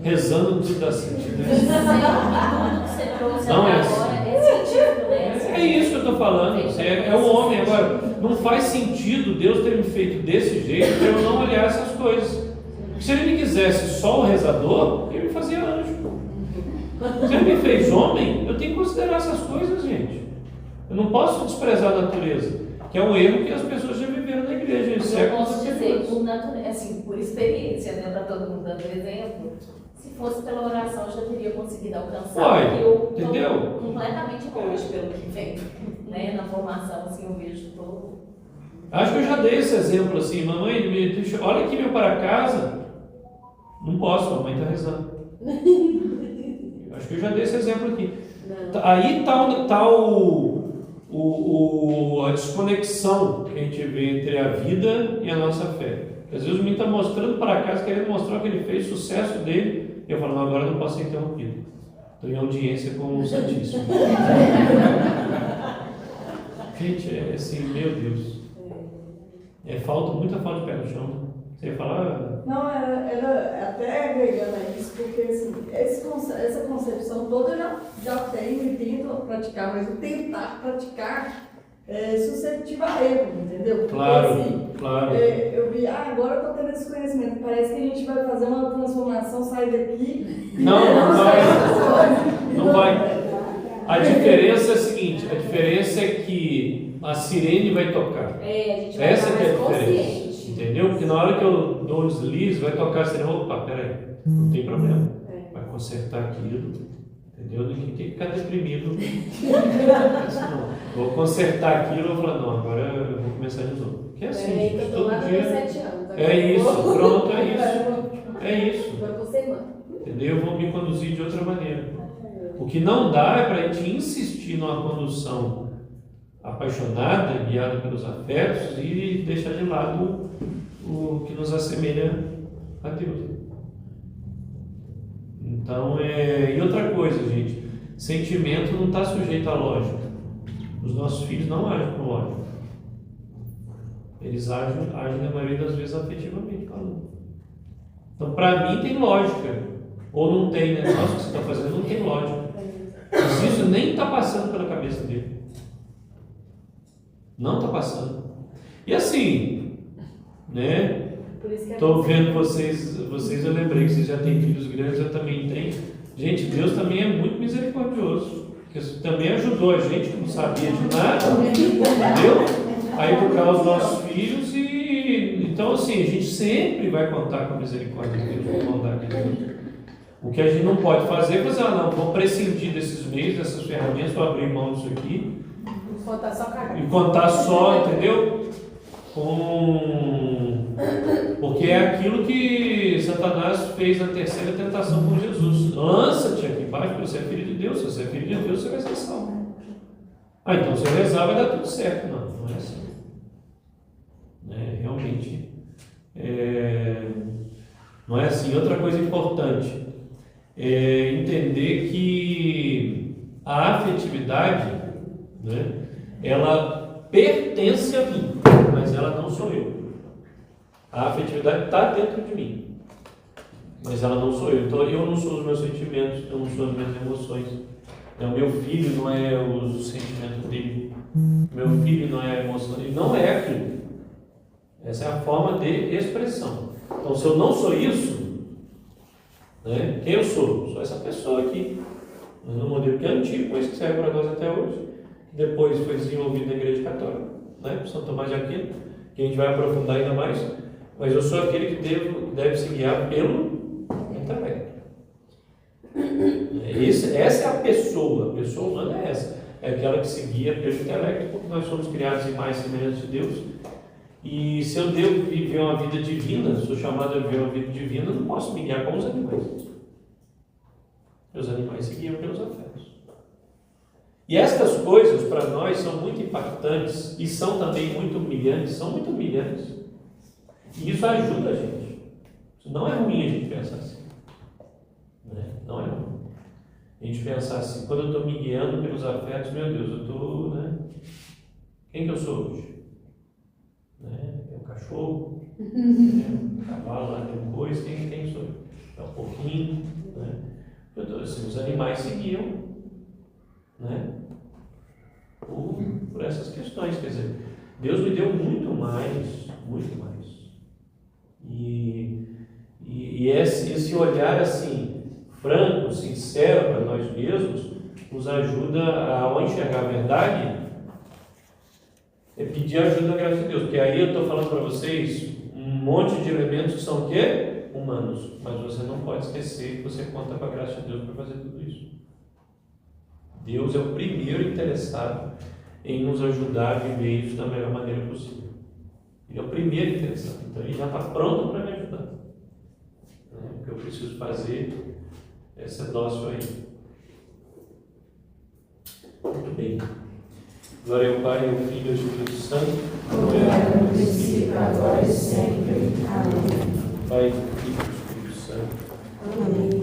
rezando tudo dá sentido. Tudo que você trouxe até agora é sentido, né? É isso que eu estou falando. É o homem agora. Não faz sentido Deus ter me feito desse jeito para eu não olhar essas coisas. Se ele me quisesse só o rezador, ele me fazia anjo. Se ele me fez homem, eu tenho que considerar essas coisas, gente. Eu não posso desprezar a natureza, que é um erro que as pessoas já viveram na igreja. Eu posso dizer, por experiência, né, para todo mundo dando exemplo, se fosse pela oração, eu já teria conseguido alcançar. Porque eu estou completamente longe pelo que vem, né, na formação, assim, eu vejo todo. Acho que eu já dei esse exemplo assim, mamãe, olha aqui meu para casa. Não posso, a mãe está rezando. Acho que eu já dei esse exemplo aqui. Não. Aí está a desconexão que a gente vê entre a vida e a nossa fé. Às vezes o menino está mostrando para casa, querendo mostrar o que ele fez, o sucesso dele, e eu falo, não, agora eu não posso ser interrompido. Estou em audiência com o Santíssimo. Gente, é assim, meu Deus. Muita falta de pé no chão. Você ia falar? Não, era até agregando a isso, porque assim, essa concepção toda eu já tenho e tento praticar, mas o tentar praticar é suscetível a erro, entendeu? Porque, Claro, assim, claro. Eu vi, agora eu estou tendo esse conhecimento, parece que a gente vai fazer uma transformação, sair daqui. Não vai. Não vai. A diferença é a seguinte, a diferença é que a sirene vai tocar. A gente vai Essa estar que é a mais diferença. consciente. Entendeu? Porque na hora que eu dou um deslize, vai tocar a sirene, opa, peraí, não tem problema. Vai consertar aquilo, entendeu? Ninguém tem que ficar deprimido. Não. Vou consertar aquilo, eu vou falar, não, agora eu vou começar de novo. Que é assim, gente, Então, tô lá todo com dia. 17 anos. É isso, pronto, é isso. É isso. Agora você manda. Entendeu? Eu vou me conduzir de outra maneira. O que não dá é para a gente insistir numa condução apaixonada, guiada pelos afetos e deixar de lado o que nos assemelha a Deus. Então, e outra coisa, gente, sentimento não está sujeito à lógica. Os nossos filhos não agem com lógica. Eles agem na maioria das vezes afetivamente falando. Então, para mim tem lógica. Ou não tem, né? Nossa, o que você está fazendo não tem lógica. Mas isso nem está passando pela cabeça dele. Não está passando. E assim, né? Estou vendo vocês, eu lembrei que vocês já têm filhos grandes, eu também tenho. Gente, Deus também é muito misericordioso. Porque também ajudou a gente, que não sabia de nada, entendeu? A educar os nossos filhos e... Então, assim, a gente sempre vai contar com a misericórdia de Deus, com a bondade de Deus. O que a gente não pode fazer é fazer, não, vou prescindir desses meios, dessas ferramentas, vou abrir mão disso aqui. Contar só cagada. E contar só, entendeu? Porque é aquilo que Satanás fez na terceira tentação com Jesus. Lança-te aqui embaixo, porque você é filho de Deus. Se você é filho de Deus, você vai ser salvo. Então se eu rezar vai dar tudo certo. Não é assim. Realmente. Não é assim. Outra coisa importante é entender que a afetividade, né, ela pertence a mim, mas ela não sou eu. A afetividade está dentro de mim, mas ela não sou eu. Então eu não sou os meus sentimentos, eu não sou as minhas emoções. O meu filho não é o sentimento dele, meu filho não é a emoção dele, não é aquilo. Essa é a forma de expressão. Então se eu não sou isso, né, quem eu sou? Sou essa pessoa aqui, no modelo que é antigo, mas que serve para nós até hoje. Depois foi desenvolvido na Igreja Católica, né, São Tomás de Aquino, que a gente vai aprofundar ainda mais, mas eu sou aquele que deve se guiar pelo intelecto. Essa é a pessoa humana é essa, é aquela que se guia pelo intelecto, porque nós somos criados em mais semelhança de Deus, e se eu devo viver uma vida divina, sou chamado a viver uma vida divina, eu não posso me guiar como os animais. Os animais se guiam pelos afetos. E estas coisas, para nós, são muito impactantes e são também muito humilhantes. E isso ajuda a gente. Isso não é ruim a gente pensar assim. Né? Não é ruim. A gente pensar assim, quando eu estou me guiando pelos afetos, meu Deus, eu estou... Né? Quem que eu sou hoje? Né? É o cachorro? É o cavalo lá depois? Quem sou eu? É o porquinho? Né? Assim, os animais se guiam, né, por essas questões. Quer dizer, Deus me deu muito mais. E esse olhar assim, franco, sincero para nós mesmos, nos ajuda ao enxergar a verdade, é pedir ajuda da graça de Deus. Porque aí eu estou falando para vocês um monte de elementos que são o quê? Humanos. Mas você não pode esquecer que você conta com a graça de Deus para fazer tudo isso. Deus é o primeiro interessado em nos ajudar a viver isso da melhor maneira possível. Ele é o primeiro interessado. Então ele já está pronto para me ajudar. né? O que eu preciso fazer é ser dócil aí. Muito bem. Glória ao Pai, ao Filho e ao Espírito Santo. Como era no princípio, agora e sempre. Amém. Pai, Filho e Espírito Santo. Amém.